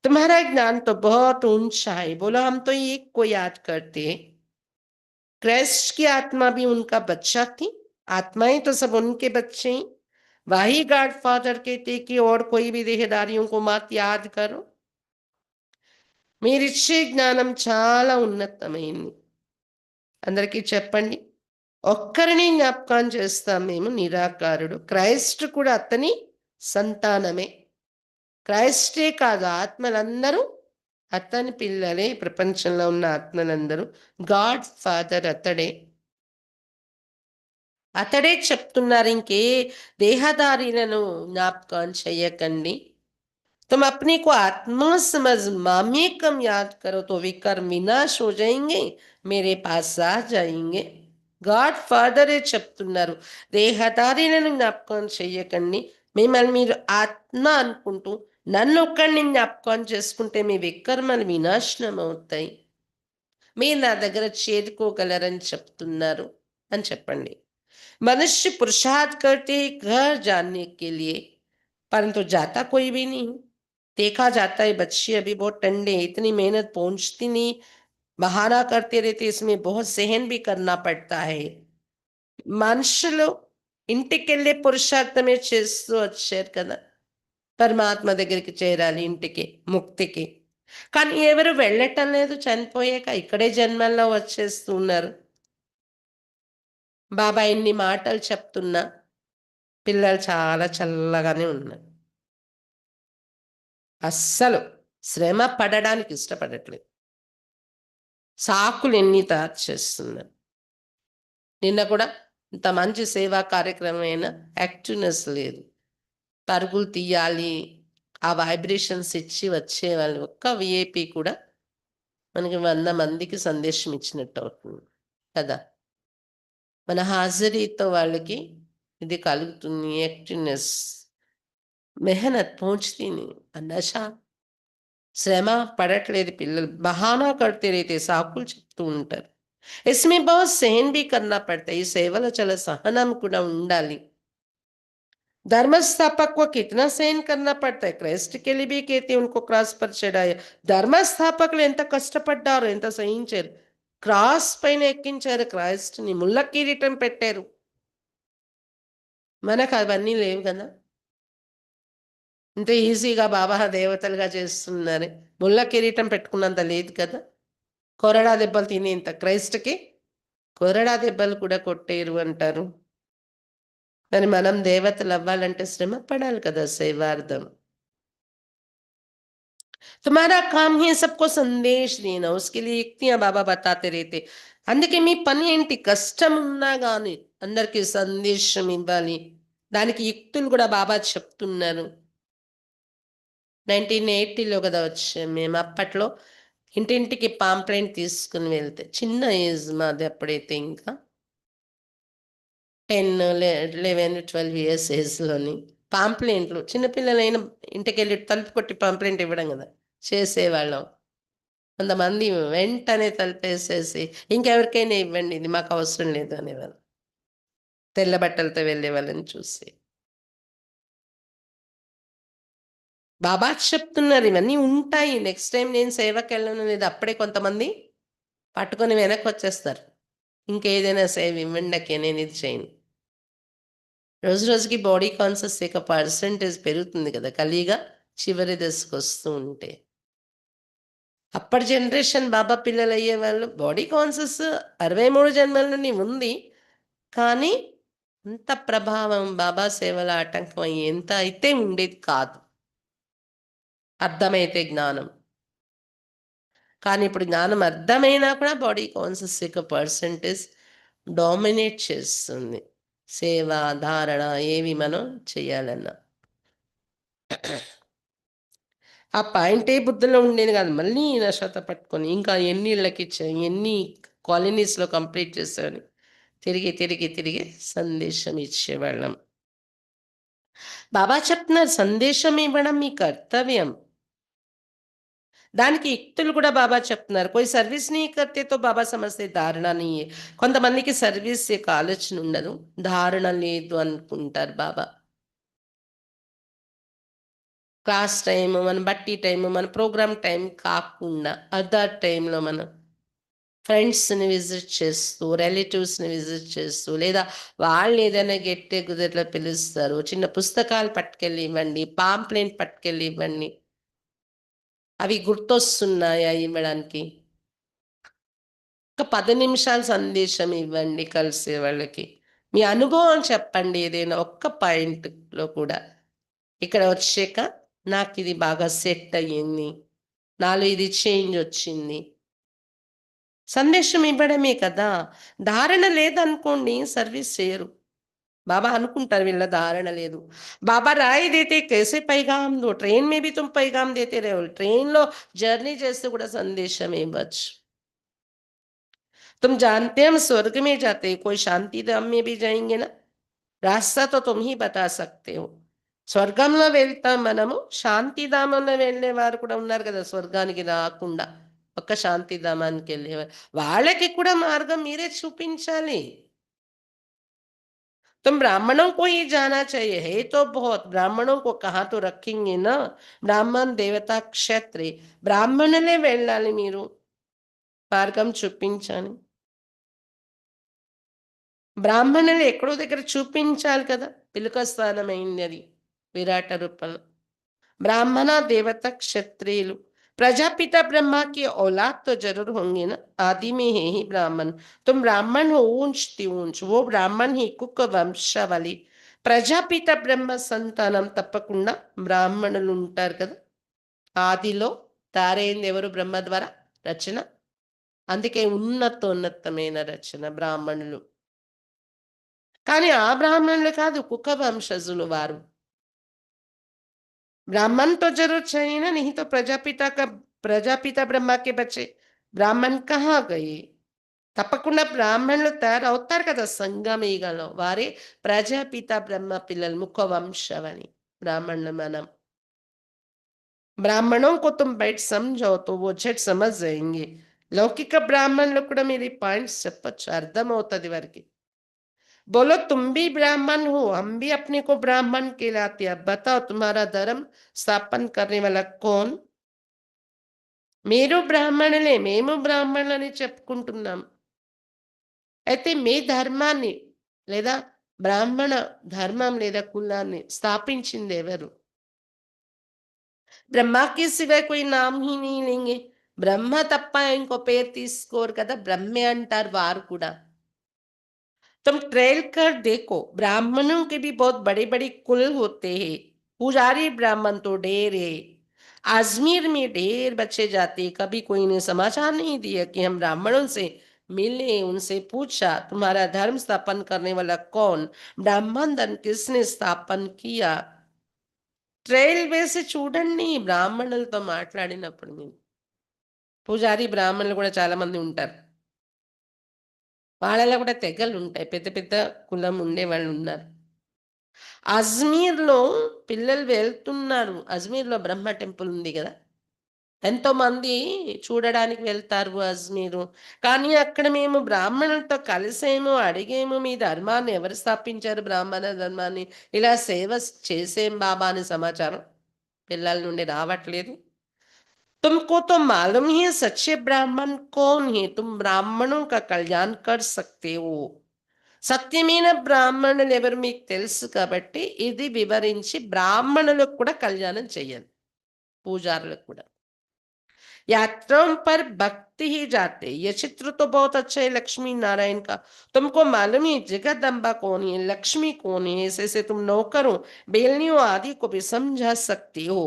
तुम्हारा ज्ञान तो बहुत ऊंचा है. बोलो हम तो एक को याद करते हैं. क्राइस्ट की आत्मा भी उनका बच्चा थी. आत्माएं तो सब उनके बच्चे हैं. वही गॉड फादर कहते कि और कोई भी देहदारियों को मत याद करो. మీరిచ్చే జ్ఞానం చాలా ఉన్నతమైంది. అందరికీ చెప్పండి. ఒక్కరిని జ్ఞాపకం చేస్తాం మేము, నిరాకారుడు. క్రైస్ట్ కూడా అతని సంతానమే. క్రైస్టే కాదు, ఆత్మలందరూ అతని పిల్లలే. ప్రపంచంలో ఉన్న ఆత్మలందరూ గాడ్ ఫాదర్ అతడే. అతడే చెప్తున్నారు, ఇంకే దేహదారీలను జ్ఞాపకం చెయ్యకండి. तुम अपने को आत्मा समझ मामेकम याद करो तो विकर्म विनाश हो जाएंगे, मेरे पास आ जाएंगे. గాడ్ ఫాదరే చెప్తున్నారు, దేహదారిలను జ్ఞాపకం చెయ్యకండి. మిమ్మల్ని మీరు ఆత్మ అనుకుంటూ నన్ను ఒక్కడిని జ్ఞాపకం చేసుకుంటే మీ వికర్మలు వినాశనం అవుతాయి. మీరు నా దగ్గర చేరుకోగలరని చెప్తున్నారు అని చెప్పండి. मनुष्य पुरुषार्थ करते हैं घर जानने के लिए, परंतु जाता कोई भी नहीं. देखा जाता है बच्चे अभी बहुत ठंडे, इतनी मेहनत पहुंचती नहीं, बहाना करते रहते, इसमें बहुत सहन भी करना पड़ता है. మనుషులు ఇంటికెళ్ళే పురుషార్థమే చేస్తూ వచ్చారు కదా, పరమాత్మ దగ్గరికి చేరాలి, ఇంటికి, ముక్తికి. కానీ ఎవరు వెళ్ళటం లేదు, చనిపోయాక ఇక్కడే జన్మల్లో వచ్చేస్తూ ఉన్నారు. బాబా ఇన్ని మాటలు చెప్తున్నా పిల్లలు చాలా చల్లగానే ఉన్నారు. అస్సలు శ్రమ పడడానికి ఇష్టపడట్లేదు. సాకులు ఎన్ని తయారు చేస్తున్నారు. నిన్న కూడా ఇంత మంచి సేవా కార్యక్రమం అయినా యాక్టివ్నెస్ లేదు. పరుగులు తీయాలి, ఆ వైబ్రేషన్స్ ఇచ్చి వచ్చేవాళ్ళు. ఒక్క విఐపి కూడా మనకి 100 మందికి సందేశం ఇచ్చినట్టు అవుతుంది కదా. మన హాజరీతో వాళ్ళకి ఇది కలుగుతుంది, యాక్టివ్నెస్. మెహనత్ పहुंचती नहीं, నషా. శ్రమ పడట్లేదు పిల్లలు, బహానా కడితే రైతే సాకులు చెప్తూ ఉంటారు. इसमें बहुत सहन भी करना पड़ता है. ఈ సేవలో చాలా సహనం కూడా ఉండాలి. धर्म स्थापक को कितना सहन करना पड़ता है. क्राइस्ट के लिए भी कहते हैं उनको क्रॉस पर चढ़ाया. ధర్మ స్థాపకులు ఎంత కష్టపడ్డారు, ఎంత సహించారు. క్రాస్ పైన ఎక్కించారు క్రైస్ట్ ని, ముళ్ళ కిరీటం పెట్టారు. మనకు అవన్నీ లేవు కదా. ఇంత ఈజీగా బాబా దేవతలుగా చేస్తున్నారు. ముళ్ళ కిరీటం పెట్టుకున్నంత లేదు కదా. కొరడా దెబ్బలు తినేంత క్రైస్ట్కి కొరడా దెబ్బలు కూడా కొట్టేరు అంటారు. మరి మనం దేవతలు అవ్వాలంటే శ్రమ పడాలి కదా సేవార్థం. तुम्हारा काम ही सबको संदेश देना, उसके लिए युक्तियां बाबा बताते रहते. అందుకే మీ పని ఏంటి, కష్టం ఉన్నా కానీ అందరికీ సందేశం ఇవ్వాలి. దానికి యుక్తులు కూడా బాబా చెప్తున్నారు. 1980లో కదా వచ్చాం మేము. అప్పట్లో ఇంటింటికి పాంప్లెంట్ తీసుకుని వెళ్తే, చిన్న ఏజ్ మాది అప్పుడైతే, ఇంకా 11 12 ఇయర్స్ ఏజ్లోని పాంప్లెంట్లు, చిన్నపిల్లలైన ఇంటికెళ్ళి తలుపు కొట్టి పాంప్లెంట్ ఇవ్వడం కదా చేసేవాళ్ళం. కొంతమంది వెంటనే తలుపేసేసి ఇంకెవరికైనా ఇవ్వండి, ఇది మాకు అవసరం లేదు అనేవాళ్ళు. తెల్ల బట్టలతో వెళ్ళే వాళ్ళని చూసి. బాబా చెప్తున్నారు ఇవన్నీ ఉంటాయి. నెక్స్ట్ టైం నేను సేవకెళ్ళను లేదు, అప్పుడే కొంతమంది పట్టుకొని వెనక్కి వచ్చేస్తారు. ఇంకేదైనా సేవ ఇవ్వండి, నేను ఇది చేయను. రోజు రోజుకి బాడీ కాన్షియస్ యొక్క పర్సెంటేజ్ పెరుగుతుంది కదా, కలిగా చివరి దశకు వస్తూ ఉంటే. అప్పటి జనరేషన్ బాబా పిల్లలు అయ్యేవాళ్ళు బాడీ కాన్షియస్ 63 జన్మల నుండి ఉంది. కానీ అంత ప్రభావం బాబా సేవల ఆటంకం ఎంత అయితే ఉండేది కాదు, అర్థమైతే జ్ఞానం. కానీ ఇప్పుడు జ్ఞానం అర్థమైనా కూడా బాడీ కాన్షియస్ యొక్క పర్సెంటేజ్ డామినేట్ చేస్తుంది. సేవ, ధారణ ఏవి మనం చేయాలన్నా. ఆ పాయింటే బుద్ధిలో ఉండేది కాదు. మళ్ళీ నషాత పట్టుకొని ఇంకా ఎన్ని ఇళ్ళకిచ్చాం, ఎన్ని కాలనీస్‌లో కంప్లీట్ చేశామని తిరిగి, తిరిగి, తిరిగి సందేశం ఇచ్చేవాళ్ళం. బాబా చెప్తున్నారు సందేశం ఇవ్వడం మీ కర్తవ్యం. దానికి యుక్తులు కూడా బాబా చెప్తున్నారు. कोई सर्विस नहीं करते तो बाबा समझते धारणा नहीं है. కొంతమందికి సర్వీస్ యొక్క ఆలోచన ఉండదు. ధారణ లేదు అనుకుంటారు బాబా. క్లాస్ టైము, మన బట్టి టైము, మన ప్రోగ్రామ్ టైం కాకుండా అదర్ టైంలో మనం ఫ్రెండ్స్‌ని విజిట్ చేస్తూ, రిలేటివ్స్‌ని విజిట్ చేస్తూ, లేదా వాళ్ళేదైనా గెట్ టుగెదర్‌లో పిలుస్తారు. చిన్న పుస్తకాలు పట్టుకెళ్ళి ఇవ్వండి. పాంప్లెట్ పట్టుకెళ్ళి ఇవ్వండి. అవి గుర్తొస్తున్నాయా ఇవ్వడానికి? ఒక 10 నిమిషాలు సందేశం ఇవ్వండి కలిసే వాళ్ళకి. మీ అనుభవం చెప్పండి ఏదైనా ఒక్క పాయింట్‌లో కూడా. ఇక్కడ వచ్చాక నాకిది బాగా సెట్ అయ్యింది. నాలో ఇది చేంజొచ్చింది. సందేశం ఇవ్వడమే కదా! ధారణ లేదనుకోండి సర్వీస్ చేయరు. बाबा అనుకుంటారు వీళ్ళ ధారణ లేదు. बाबा राय देते कैसे पैगाम दो ट्रेन में भी तुम पैगाम देते रहे हो. ట్రైన్‌లో జర్నీ చేస్తూ కూడా సందేశం ఇవ్వచ్చు. तुम जानते हैं हम स्वर्ग में जाते हैं, कोई शांति धाम में भी जाएँगे ना, రాస్తా तो तुम ही बता सकते हो. స్వర్గంలో వెళ్తాం మనము. శాంతిధామంలో వెళ్ళేవారు కూడా ఉన్నారు కదా! స్వర్గానికి రాకుండా. ఒక్క శాంతిధామానికెళ్ళేవారు. వాళ్ళకి కూడా మార్గం మీరే చూపించాలి. तुम ब्राह्मणों को ही जाना चाहिए है तो बहुत ब्राह्मणों को कहाँ तो रखेंगे ना ब्राह्मण देवता క్షత్రి బ్రాహ్మణులే వెళ్ళాలి మీరు మార్గం చూపించాలి బ్రాహ్మణులు ఎక్కడో దగ్గర చూపించాలి కదా పిలుక స్థానమైంది అది విరాట రూపంలో ब्राह्मण देवता क्षत्रिय प्रजापिता ब्रह्मा की औलाद तो जरूर होंगे ना आदि में है ही ब्राह्मण तुम ब्राह्मण हो ऊंच ऊंच वो ब्राह्मण ही कुक వంశావళి ప్రజాపిత బ్రహ్మ సంతానం తప్పకుండా బ్రాహ్మణులు ఉంటారు కదా ఆదిలో తారైంది ఎవరు బ్రహ్మ ద్వారా రచన అందుకే ఉన్నతోన్నతమైన రచన బ్రాహ్మణులు కానీ ఆ బ్రాహ్మణులు కాదు కుక వంశజులు వారు ब्राह्मण तो जरूर चाहिए ना नहीं तो प्रजापिता ब्रह्मा के बच्चे ब्राह्मण कहाँ गए తప్పకుండా బ్రాహ్మణులు తయారవుతారు కదా సంగమయుగంలో వారే ప్రజాపిత బ్రహ్మ పిల్లలు ముఖ వంశవని బ్రాహ్మణులు మనం బ్రాహ్మణों को तुम बैठ समझाओ तो वो झट समझ जाएंगे లౌకిక బ్రాహ్మణులు కూడా మీరు ఈ పాయింట్స్ చెప్పొచ్చు అర్థమవుతుంది వారికి बोलो तुम भी ब्राह्मण हो हम भी अपने को ब्राह्मण कहलाते हैं अब बताओ तुम्हारा धर्म स्थापन करने वाला कौन మీరు బ్రాహ్మణులే మేము బ్రాహ్మణులని చెప్పుకుంటున్నాం అయితే మీ ధర్మాన్ని లేదా బ్రాహ్మణ ధర్మం లేదా కులాన్ని స్థాపించింది ఎవరు బ్రహ్మకి సివాय कोई नाम ही नहीं लेंगे బ్రహ్మ తప్ప ఇంకో పేరు తీసుకోరు కదా బ్రహ్మే అంటారు వారు కూడా तुम ट्रेल कर देखो ब्राह्मणों के भी बहुत बड़े बड़े कुल होते हैं पुजारी ब्राह्मण तो ढेर है अजमेर में ढेर बच्चे जाते कभी कोई ने समाचार नहीं दिया कि हम ब्राह्मणों से मिले उनसे पूछा तुम्हारा धर्म स्थापन करने वाला कौन ब्राह्मण धर्म किसने स्थापन किया ట్రైల్ వేసి చూడండి బ్రాహ్మణులతో మాట్లాడినప్పుడు మీరు పూజారి బ్రాహ్మణులు కూడా చాలా మంది ఉంటారు వాళ్ళలో కూడా తెగలుంటాయి. పెద్ద పెద్ద కులం ఉండేవాళ్ళున్నారు. అజ్మీర్‌లో పిల్లలు వెళ్తున్నారు. అజ్మీర్‌లో బ్రహ్మ టెంపుల్ ఉంది గదా! ఎంతోమంది చూడడానికి వెళ్తారు అజ్మీరు. కానీ అక్కడ మేము బ్రాహ్మణులతో కలిసేము, అడిగేము మీ ధర్మాన్ని ఎవరు స్థాపించారు బ్రాహ్మణ ధర్మాన్ని? ఇలా సేవ చేసేం బాబా అని సమాచారం పిల్లల నుండి రావట్లేదు. तुमको तो मालूम ही है सच्चे ब्राह्मण कौन है तुम ब्राह्मणों का कल्याण कर सकते हो సత్యమైన బ్రాహ్మణులు ఎవరు మీకు తెలుసు కాబట్టి ఇది వివరించి బ్రాహ్మణులకు కూడా కళ్యాణం చెయ్యాలి పూజారులకు కూడా यात्राओं पर भक्ति ही जाते ये चित्र तो बहुत अच्छा है लक्ष्मी नारायण का तुमको मालूम है जगदम्बा कौन है लक्ष्मी कौन है ऐसे ऐसे तुम नौकरों बेलनियों आदि को भी समझा सकते हो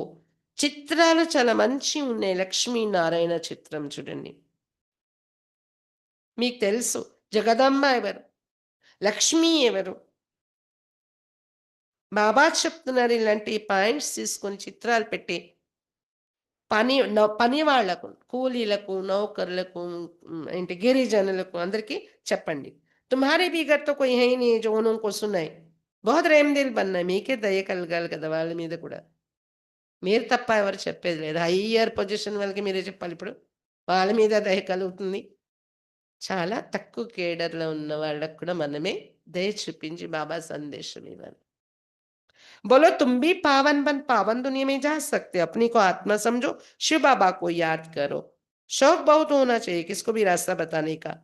చిత్రాలు చాలా మంచి ఉన్నాయి లక్ష్మీనారాయణ చిత్రం చూడండి మీకు తెలుసు జగదంబ ఎవరు లక్ష్మి ఎవరు? బాబా చెప్తున్నారు ఇలాంటి పాయింట్స్ తీసుకొని చిత్రాలు పెట్టి పని వాళ్ళకు, కూలీలకు, నౌకర్లకు ఏంటి గిరిజనులకు అందరికీ చెప్పండి. తుమ్హారే भी घर तो कोई है ही नहीं जो उनको सुनाए. बहुत रहमदिल बनना है. మీకే దయ కలగాలి కదా వాళ్ళ మీద కూడా. మీరు తప్ప ఎవరు చెప్పేది లేదు. హయ్యర్ పొజిషన్ వాళ్ళకి మీరే చెప్పాలిప్పుడు. వాళ్ళ మీద దయ కలుగుతుంది. చాలా తక్కువ కేడర్‌లో ఉన్న వాళ్ళకి కూడా మనమే దయ చూపించి బాబా సందేశం ఇవ్వాలి. बोलो तुम भी पावन बन पावन दुनिया में जा सकते हो अपनी को आत्मा समझो शिव बाबा को याद करो शौक बहुत होना चाहिए किसको भी रास्ता बताने का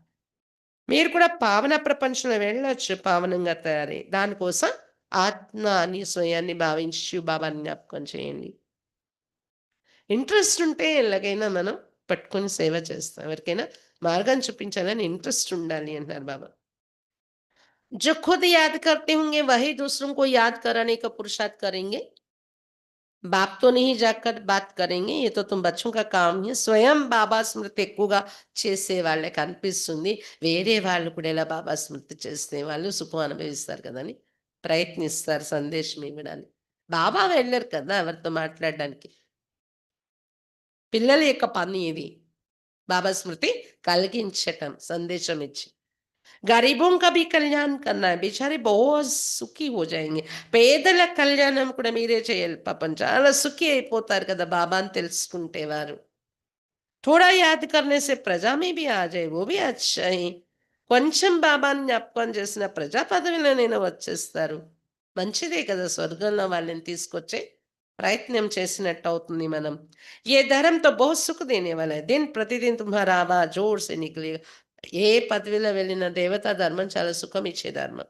మీరు కూడా పావన ప్రపంచంలో వెళ్ళొచ్చు పావనంగా తయారై దానికోసం ఆత్మ అని స్వయాన్ని భావించి శివ బాబాని జ్ఞాపకం చేయండి ఇంట్రెస్ట్ ఉంటే ఎలాగైనా మనం పట్టుకొని సేవ చేస్తాం ఎవరికైనా మార్గం చూపించాలని ఇంట్రెస్ట్ ఉండాలి అంటారు బాబా जो खुद याद करते होंगे वही दूसरों को याद कराने का पुरुषार्थ करेंगे बाप तो नहीं जाकर बात करेंगे ये तो तुम बच्चों का काम है స్వయం బాబా స్మృతి ఎక్కువగా చేసే వాళ్ళకి అనిపిస్తుంది వేరే వాళ్ళు కూడా ఇలా బాబా స్మృతి చేస్తే వాళ్ళు సుఖం అనుభవిస్తారు కదని ప్రయత్నిస్తారు సందేశం ఇవ్వడానికి బాబా వెళ్ళరు కదా ఎవరితో మాట్లాడడానికి పిల్లల యొక్క పని ఇది బాబా స్మృతి కలిగించటం సందేశం ఇచ్చి गरीबों का भी कल्याण करना है बेचारे बहुत సుఖీ हो जाएंगे పేదల కళ్యాణం కూడా మీరే చేయాలి పాపం చాలా సుఖీ అయిపోతారు కదా బాబా అని తెలుసుకుంటే వారు थोड़ा याद करने से प्रजा में भी आ जाए वो भी अच्छा ही కొంచెం బాబాని జ్ఞాపకం చేసిన ప్రజా పదవిలోనైనా వచ్చేస్తారు మంచిదే కదా స్వర్గంలో వాళ్ళని తీసుకొచ్చే ప్రయత్నం చేసినట్టు అవుతుంది మనం ये धर्म तो बहुत सुख देने वाला है दिन प्रतिदिन तुम्हारा आवाज जोर से निकलेगा ఏ పదవిలో వెళ్ళిన దేవతా ధర్మం చాలా సుఖం ఇచ్చే ధర్మం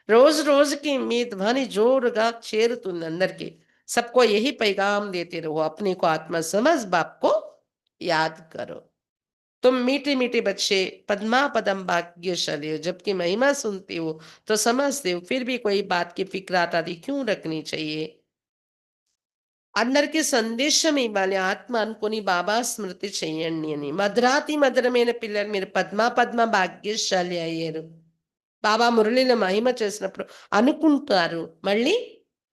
రోజు రోజుకి మీ ధ్వని జోరుగా చేరుతుంది అందరికీ सबको यही पैगाम देते रहो अपने को आत्मा समझ बाप को याद करो तुम मीठे मीठे बच्चे पद्मा पदम भाग्यशाली हो जबकि महिमा सुनते हो तो समझते हो फिर भी कोई बात की फिक्रात आदि क्यों रखनी चाहिए అందరికీ సందేశం ఇవ్వాలి ఆత్మ అనుకుని బాబా స్మృతి చేయండి అని మధురాతి మధురమైన పిల్లలు మీరు పద్మ భాగ్యశాలి అయ్యారు బాబా మురళిలో మహిమ చేసినప్పుడు అనుకుంటారు మళ్ళీ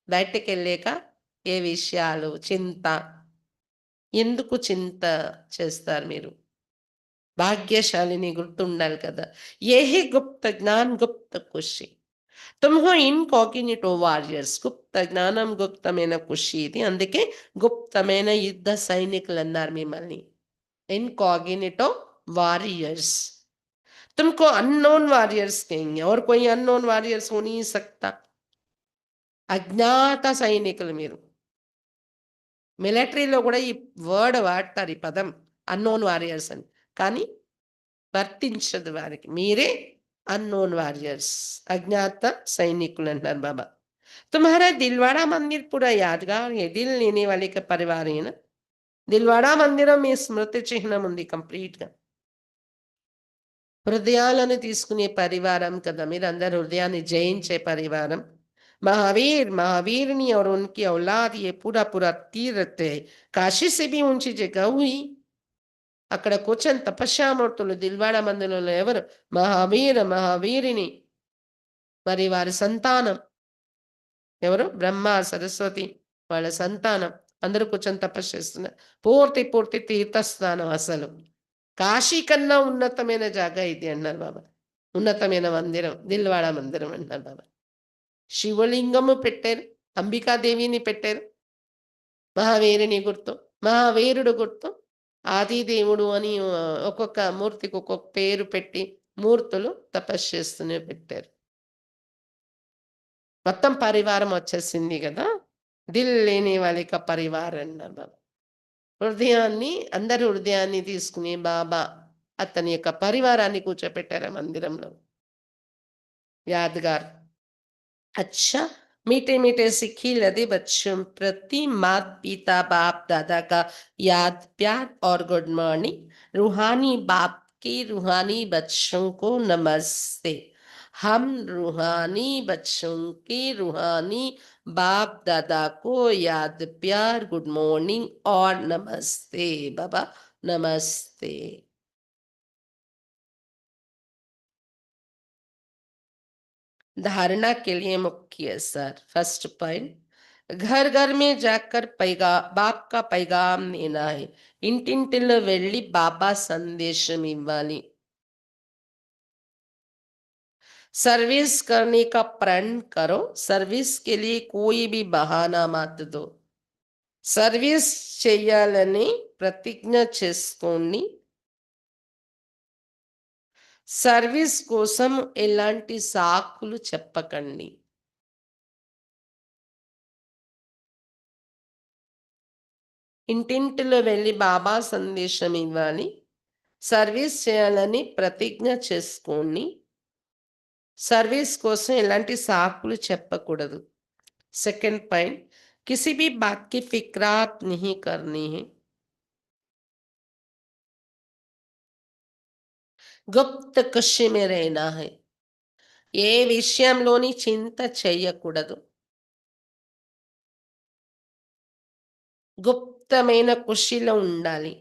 బయటకెళ్ళాక ఏ విషయాలు చింత ఎందుకు చింత చేస్తారు మీరు భాగ్యశాలిని గుర్తుండాలి కదా ఏహి గుప్త జ్ఞాన్ గుప్త ఖుషి तुम हो ఇన్కాగ్నిటో వారియర్స్ గుప్త జ్ఞానం గుప్తమైన ఖుషి ఇది అందుకే గుప్తమైన యుద్ధ సైనికులు అన్నారు మిమ్మల్ని इनकॉग्निटो वॉरियर्स तुमको अननोन वॉरियर्स कहेंगे और कोई अननोन वॉरियर्स हो नहीं सकता అజ్ఞాత సైనికులు మీరు మిలిటరీలో కూడా ఈ వర్డ్ వాడతారు ఈ పదం అన్నోన్ వారియర్స్ అని కానీ వర్తించదు వారికి మీరే అన్నోన్ వారియర్స్ అజ్ఞాత సైనికులు అంటారు బాబా तुम्हारा दिलवाड़ा मंदिर पूरा यादगार है दिल लेने वाले का परिवार है ना दिलवाड़ा मंदिరం మీ స్మృతి చిహ్నం ఉంది కంప్లీట్ గా హృదయాలను తీసుకునే పరివారం కదా మీరందరూ హృదయాన్ని జయించే పరివారం महावीर महावीरनी और उनकी औलाद ये पूरा पूरा तीर्थ है काशी से भी ऊंची जगह हुई అక్కడ కూర్చొని తపస్యామూర్తులు దిల్వాడ మందిరంలో ఎవరు మహావీర మహావీరిని మరి వారి సంతానం ఎవరు బ్రహ్మ సరస్వతి వాళ్ళ సంతానం అందరూ కూర్చొని తపస్సు చేస్తున్నారు పూర్తి తీర్థస్థానం అసలు కాశీ కన్నా ఉన్నతమైన జాగా ఇది అన్నారు బాబా ఉన్నతమైన మందిరం దిల్వాడ మందిరం అన్నారు బాబా శివలింగము పెట్టారు అంబికాదేవిని పెట్టారు మహావీరుని గుర్తు మహావీరుడు గుర్తు ఆదిదేవుడు అని ఒక్కొక్క మూర్తికి ఒక్కొక్క పేరు పెట్టి మూర్తులు తపస్సు చేస్తూనే పెట్టారు మొత్తం పరివారం వచ్చేసింది కదా దిల్ లేని వాళ్ళకి పరివారం అన్నారు బాబా హృదయాన్ని అందరి హృదయాన్ని తీసుకుని బాబా అతని యొక్క పరివారాన్ని కూర్చోపెట్టారు మందిరంలో యాద్గార్ अच्छा मीठे मीठे सिक्खी लदे बच्चों प्रति माता पिता बाप दादा का याद प्यार और गुड मॉर्निंग रूहानी बाप के रूहानी बच्चों को नमस्ते हम रूहानी बच्चों के रूहानी बाप दादा को याद प्यार गुड मॉर्निंग और नमस्ते बाबा नमस्ते धारणा के लिए मुख्य असर। फर्स्ट पॉइंट, घर घर में जाकर बाप का पैगाम देना है। ఇంటింటిలో వెళ్ళి బాబా సందేశం ఇవ్వాలి। सर्विस करने का प्रण करो। सर्विस के लिए कोई भी बहाना मत दो। సర్వీస్ చెయ్యాలని ప్రతిజ్ఞ చేసుకోండి। సర్వీస్ కోసం ఎలాంటి సాకులు చెప్పకండి। ఇంటింటిలో వెళ్ళి బాబా సందేశం ఇవ్వాలి। సర్వీస్ చేయాలని ప్రతిజ్ఞ చేసుకోండి। సర్వీస్ కోసం ఎలాంటి సాకులు చెప్పకూడదు। सेकंड पॉइंट, किसी भी बात की फिक्रात नहीं करनी है। गुप्त कशी में रहना है। ఏ విషయంలోని చింత చెయ్యకూడదు। గుప్తమైన ఖుషిలో ఉండాలి।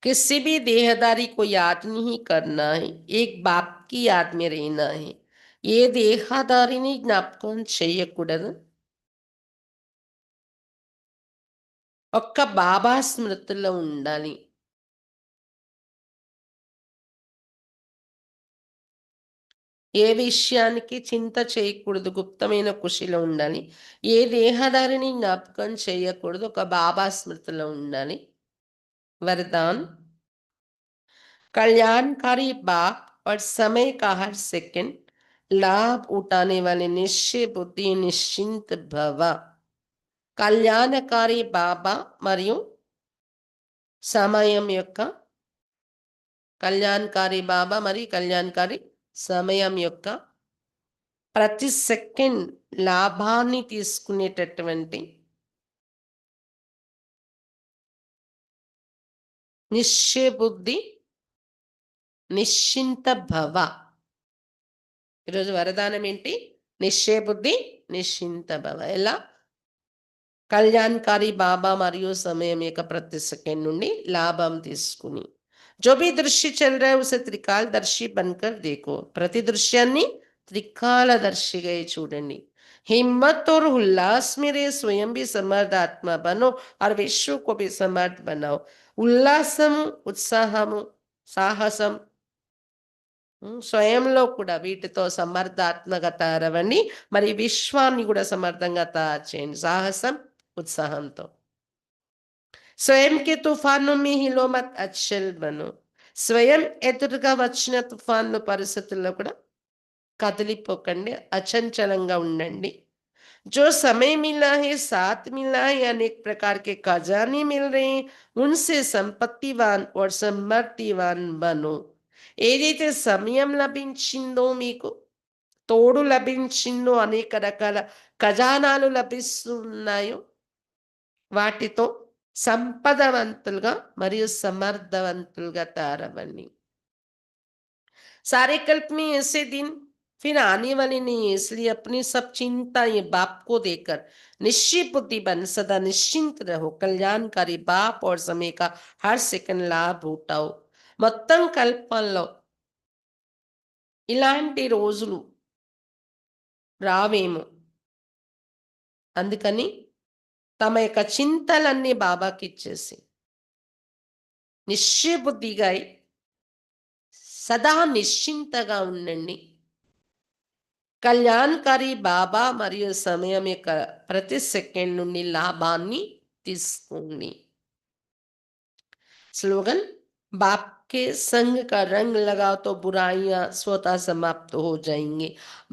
किसी भी देहदारी को याद नहीं करना है, एक बाप की याद में रहना है। ఏ దేహదారిని జ్ఞాపకం చెయ్యకూడదు। ఒక్క బాబా స్మృతిలో ఉండాలి। ఏ విషయానికి చింత చేయకూడదు, గుప్తమైన ఖుషిలో ఉండాలి। ఏ దేహదారిని జ్ఞాపకం చేయకూడదు, ఒక బాబా స్మృతిలో ఉండాలి। वरदान, कल्याणकारी बाप और समय का हर सेकंड लाभ उठाने वाले निश्चय बुद्धि निश्चिंत भव। కళ్యాణకారి బాబా మరియు సమయం యొక్క కళ్యాణకారి బాబా మరియు కళ్యాణకారి సమయం యొక్క ప్రతి సెకండ్ లాభాన్ని తీసుకునేటటువంటి నిశ్చయ బుద్ధి నిశ్చింత భవ। ఈరోజు వరదానం ఏంటి? నిశ్చయ బుద్ధి నిశ్చింత భవ। ఎలా? కళ్యాణకారి బాబా మరియు సమయం యొక్క ప్రతి సెకండ్ నుండి లాభం తీసుకుని। जो भी दृश्य चल रहा है उसे त्रिकालदर्शी बनकर देखो। ప్రతి దృశ్యాన్ని త్రికాలదర్శిగా చూడండి। हिम्मत और उल्लास मेरे स्वयं भी समर्थ आत्मा बनो और विश्व को भी समर्थ बनाओ। ఉల్లాసము, ఉత్సాహము, సాహసం, స్వయంలో కూడా వీటితో సమర్థాత్మక తయారవ్వండి। మరి విశ్వాన్ని కూడా సమర్థంగా తయారు చేయండి సాహసం ఉత్సాహంతో। స్వయం కే తుఫాను మీ హిలో మత్ అచ్చల్ బను। స్వయం ఎదురుగా వచ్చిన తుఫాన్లు పరిస్థితుల్లో కూడా కదిలిపోకండి, అచంచలంగా ఉండండి। जो समय मिला है, साथ मिला है, अनेक प्रकार के खजाने मिल रहे हैं, उनसे संपत्तिवान और समृद्धिवान बनो। ఏదైతే సమయం లభించిందో, మీకు తోడు లభించిందో, అనేక రకాల ఖజానాలు లభిస్తున్నాయో, వాటితో సంపదవంతులుగా మరియు సమర్థవంతులుగా తయారవ్వండి। सारे कल्प में ऐसे दिन फिर आने वाले नहीं है, इसलिए अपनी सब चिंता ये बाप को देकर निश्चित बुद्धि बन सदा निश्चिंत रहो। कल्याणकारी बाप और समय का हर सेकंड लाभ उठाओ। మొత్తం కల్పంలో ఇలాంటి రోజులు రావేమో, అందుకని తమ యొక్క చింతలన్నీ బాబాకి ఇచ్చేసి నిశ్చయబుద్ధిగా సదా నిశ్చింతగా ఉండండి। కళ్యాణకారి బాబా మరియు సమయం యొక్క ప్రతి సెకండ్ నుండి లాభాన్ని తీసుకోండి। स्लोगन, बाप के संग का रंग लगाओ तो बुराइयां स्वतः समाप्त हो जाएंगी।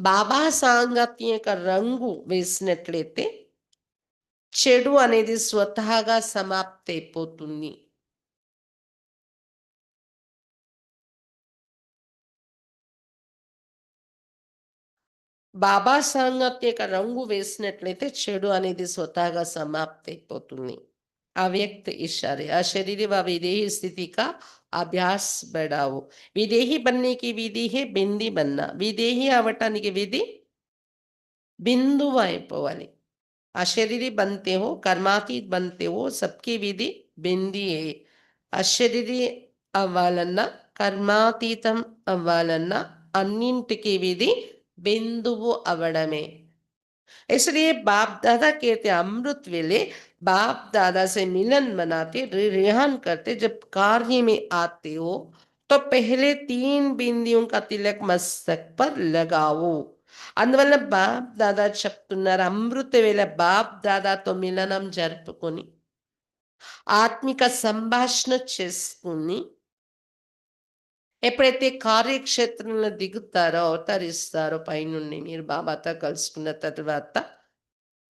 బాబా సాంగత్యం యొక్క రంగు వేసినట్లయితే చెడు అనేది స్వతహాగా సమాప్తి అయిపోతుంది। బాబా సాంగత్యం యొక్క రంగు వేసినట్లయితే చెడు అనేది స్వతహాగా సమాప్తి అయిపోతుంది। अव्यक्त इशारे, अशरीरी व विदेही स्थिति का अभ्यास बढ़ाओ। विदेही बनने की विधि है बिंदी बनना। विदेही అవటానికి విధి బిందువు అయిపోవాలి। अशरीरी बनते हो, कर्मातीत बनते हो, सबकी विधि बिंदी है। अशरीरी అవ్వాలన్నా, కర్మాతీతం అవ్వాలన్నా అన్నింటికి విధి బిందువు అవ్వడమే. इसलिए बाप दादा कहते अमृत वेले बाप दादा से मिलन मनाते, रिहान करते। जब कार्य में आते हो तो पहले 3 बिंदियों का तिलक मस्तक पर लगाओ। అందువల్ల బాప్ దాదా చెప్తున్నారు, అమృత వేళ బాప్ దాదాతో మిలనం జరుపుకొని ఆత్మిక సంభాషణ చేసుకుని ఎప్పుడైతే కార్యక్షేత్రంలో దిగుతారో, అవతరిస్తారో పైనుండి మీరు బాబాతో కలుసుకున్న తర్వాత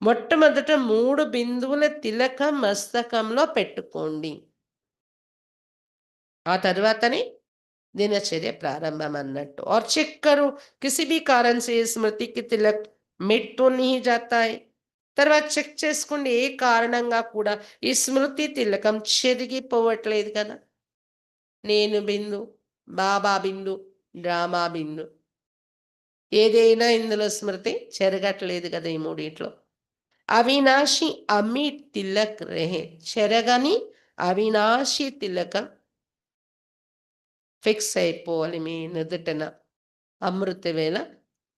మొట్టమొదట 3 బిందువుల తిలకం మస్తకంలో పెట్టుకోండి. ఆ తర్వాతనే दिनचर्या प्रारंभ अन्नट्టు। और चेक करो किसी भी कारण से स्मृति की तिलक मिट तो नहीं जाता है। తర్వాత చెక్ చేసుకోండి ఏ కారణంగా కూడా ఈ స్మృతి తిలకం చెరిగిపోవట్లేదు కదా. నేను బిందు, బాబా బిందు, డ్రామా బిందు, ఏదైనా ఇందులో స్మృతి చెరగట్లేదు కదా ఈ మూడిట్లో. అవినాశి అమిట్ తిలక్ రహే, చెరగని అవినాశి తిలకం ఫిక్స్ అయిపోవాలి మీ నుదుటన. అమృత వేళ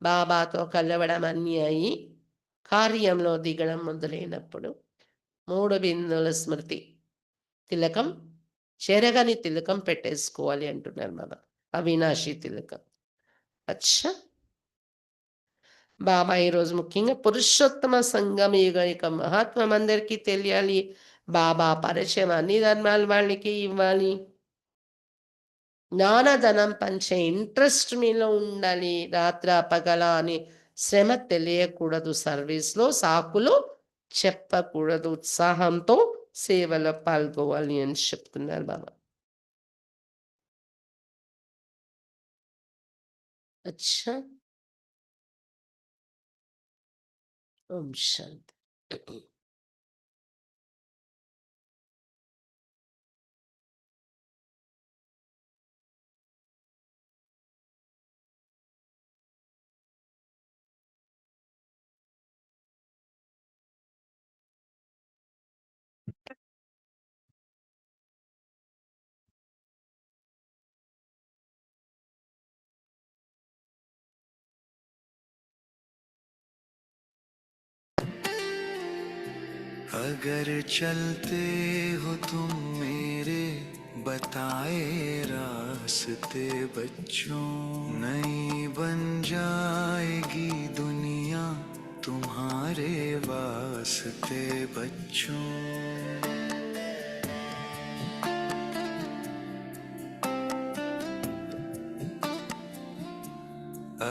బాబాతో కలవడం అన్నీ అయి కార్యంలో దిగడం మొదలైనప్పుడు 3 బిందువుల స్మృతి తిలకం, చెరగని తిలకం పెట్టేసుకోవాలి అంటున్నారు బాబా. అవినాశి తిలకం. అచ్చా, బాబా ఈరోజు ముఖ్యంగా పురుషోత్తమ సంగమ యుగ యొక్క మహత్వం అందరికీ తెలియాలి. బాబా పరిచయం అన్ని ధర్మాల వాళ్ళకి ఇవ్వాలి. జ్ఞానధనం పంచే ఇంట్రెస్ట్ మీలో ఉండాలి. రాత్ర పగల అని శ్రమ తెలియకూడదు. సర్వీస్లో సాకులు చెప్పకూడదు. ఉత్సాహంతో సేవలో పాల్గొవాలి అని చెప్తున్నారు బాబా. అచ్చా, ఓం శాంతి. अगर चलते हो तुम मेरे बताए रास्ते बच्चों, नई बन जाएगी दुनिया तुम्हारे वास्ते बच्चों।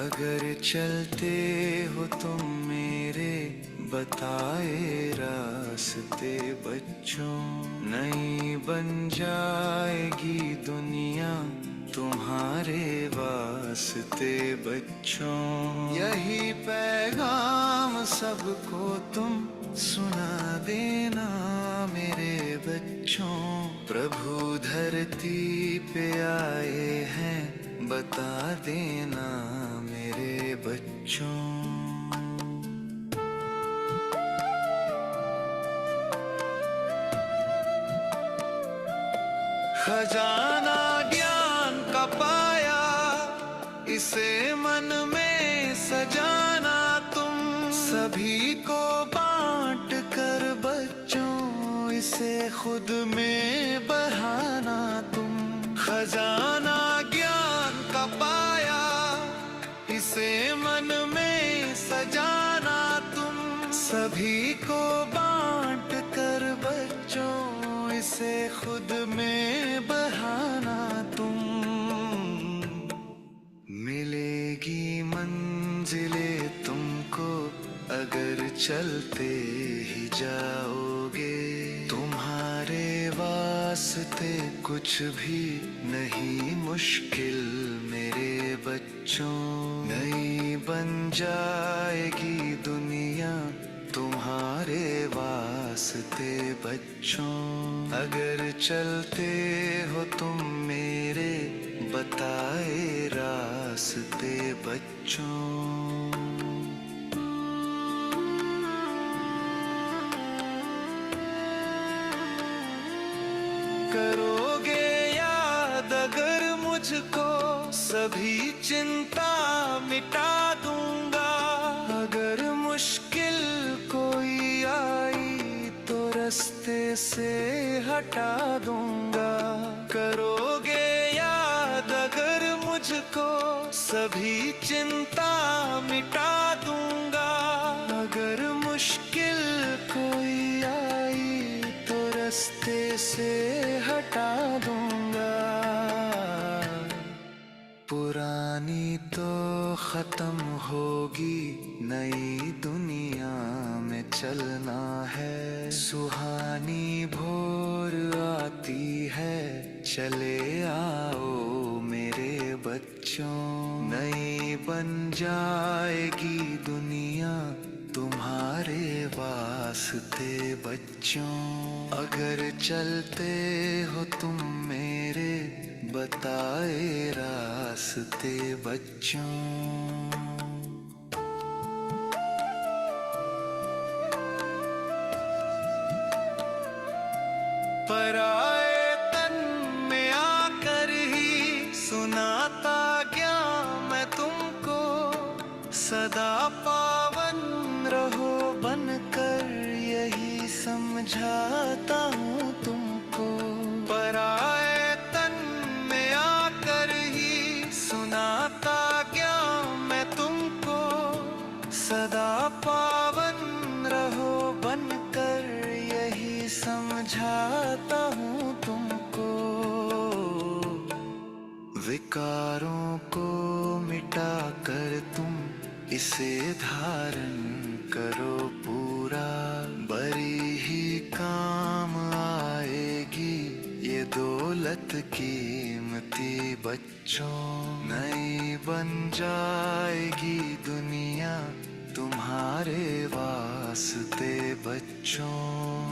अगर चलते हो तुम मेरे बताए रास्ते बच्चों, नई बन जाएगी दुनिया तुम्हारे वास्ते बच्चों। यही पैगाम सबको तुम सुना देना मेरे बच्चों। प्रभु धरती पे आए हैं बता देना मेरे बच्चों। खजाना ज्ञान का पाया, इसे मन में सजाना तुम। सभी को बांट कर बच्चों, इसे खुद में बहाना तुम। खजाना ज्ञान का पाया, इसे मन में सजाना तुम। सभी को बांट कर बच्चों, इसे खुद में बहाना तुम। मिलेगी मंजिले तुमको अगर चलते ही जाओगे। तुम्हारे वास्ते कुछ भी नहीं मुश्किल मेरे बच्चों। नई बन जाएगी दुनिया तुम्हारे वास्ते बच्चों। अगर चलते हो तुम मेरे बताए रास्ते बच्चों। करोगे याद मुझको सभी चिंता मिटा दूंगा। अगर मुश्किल कोई आई तो रास्ते से हटा दूंगा। करोगे याद अगर मुझको सभी चिंता मिटा दूंगा। अगर मुश्किल कोई आई तो रास्ते से हटा दूंगा। पुरानी तो खत्म होगी, नई दुनिया में चलना है। सुहानी भोर आती है, चले आओ मेरे बच्चों। नई बन जाएगी दुनिया तुम्हारे वास्ते बच्चों। अगर चलते हो तुम मेरे बताए रास्ते बच्चों। पराए तन में आकर ही सुनाता गया मैं तुमको। सदा पावन रहो बनकर यही समझाता हूँ तुमको। पराए तन में आकर ही सुनाता गया मैं तुमको। सदा पावन रहो बनकर यही समझाता हूँ तुमको। विकारों को मिटा कर तुम इसे धारण करो पूरा। बड़ी ही काम आएगी ये दौलत कीमती बच्चों। नई बन जाएगी दुनिया तुम्हारे वास्ते बच्चों।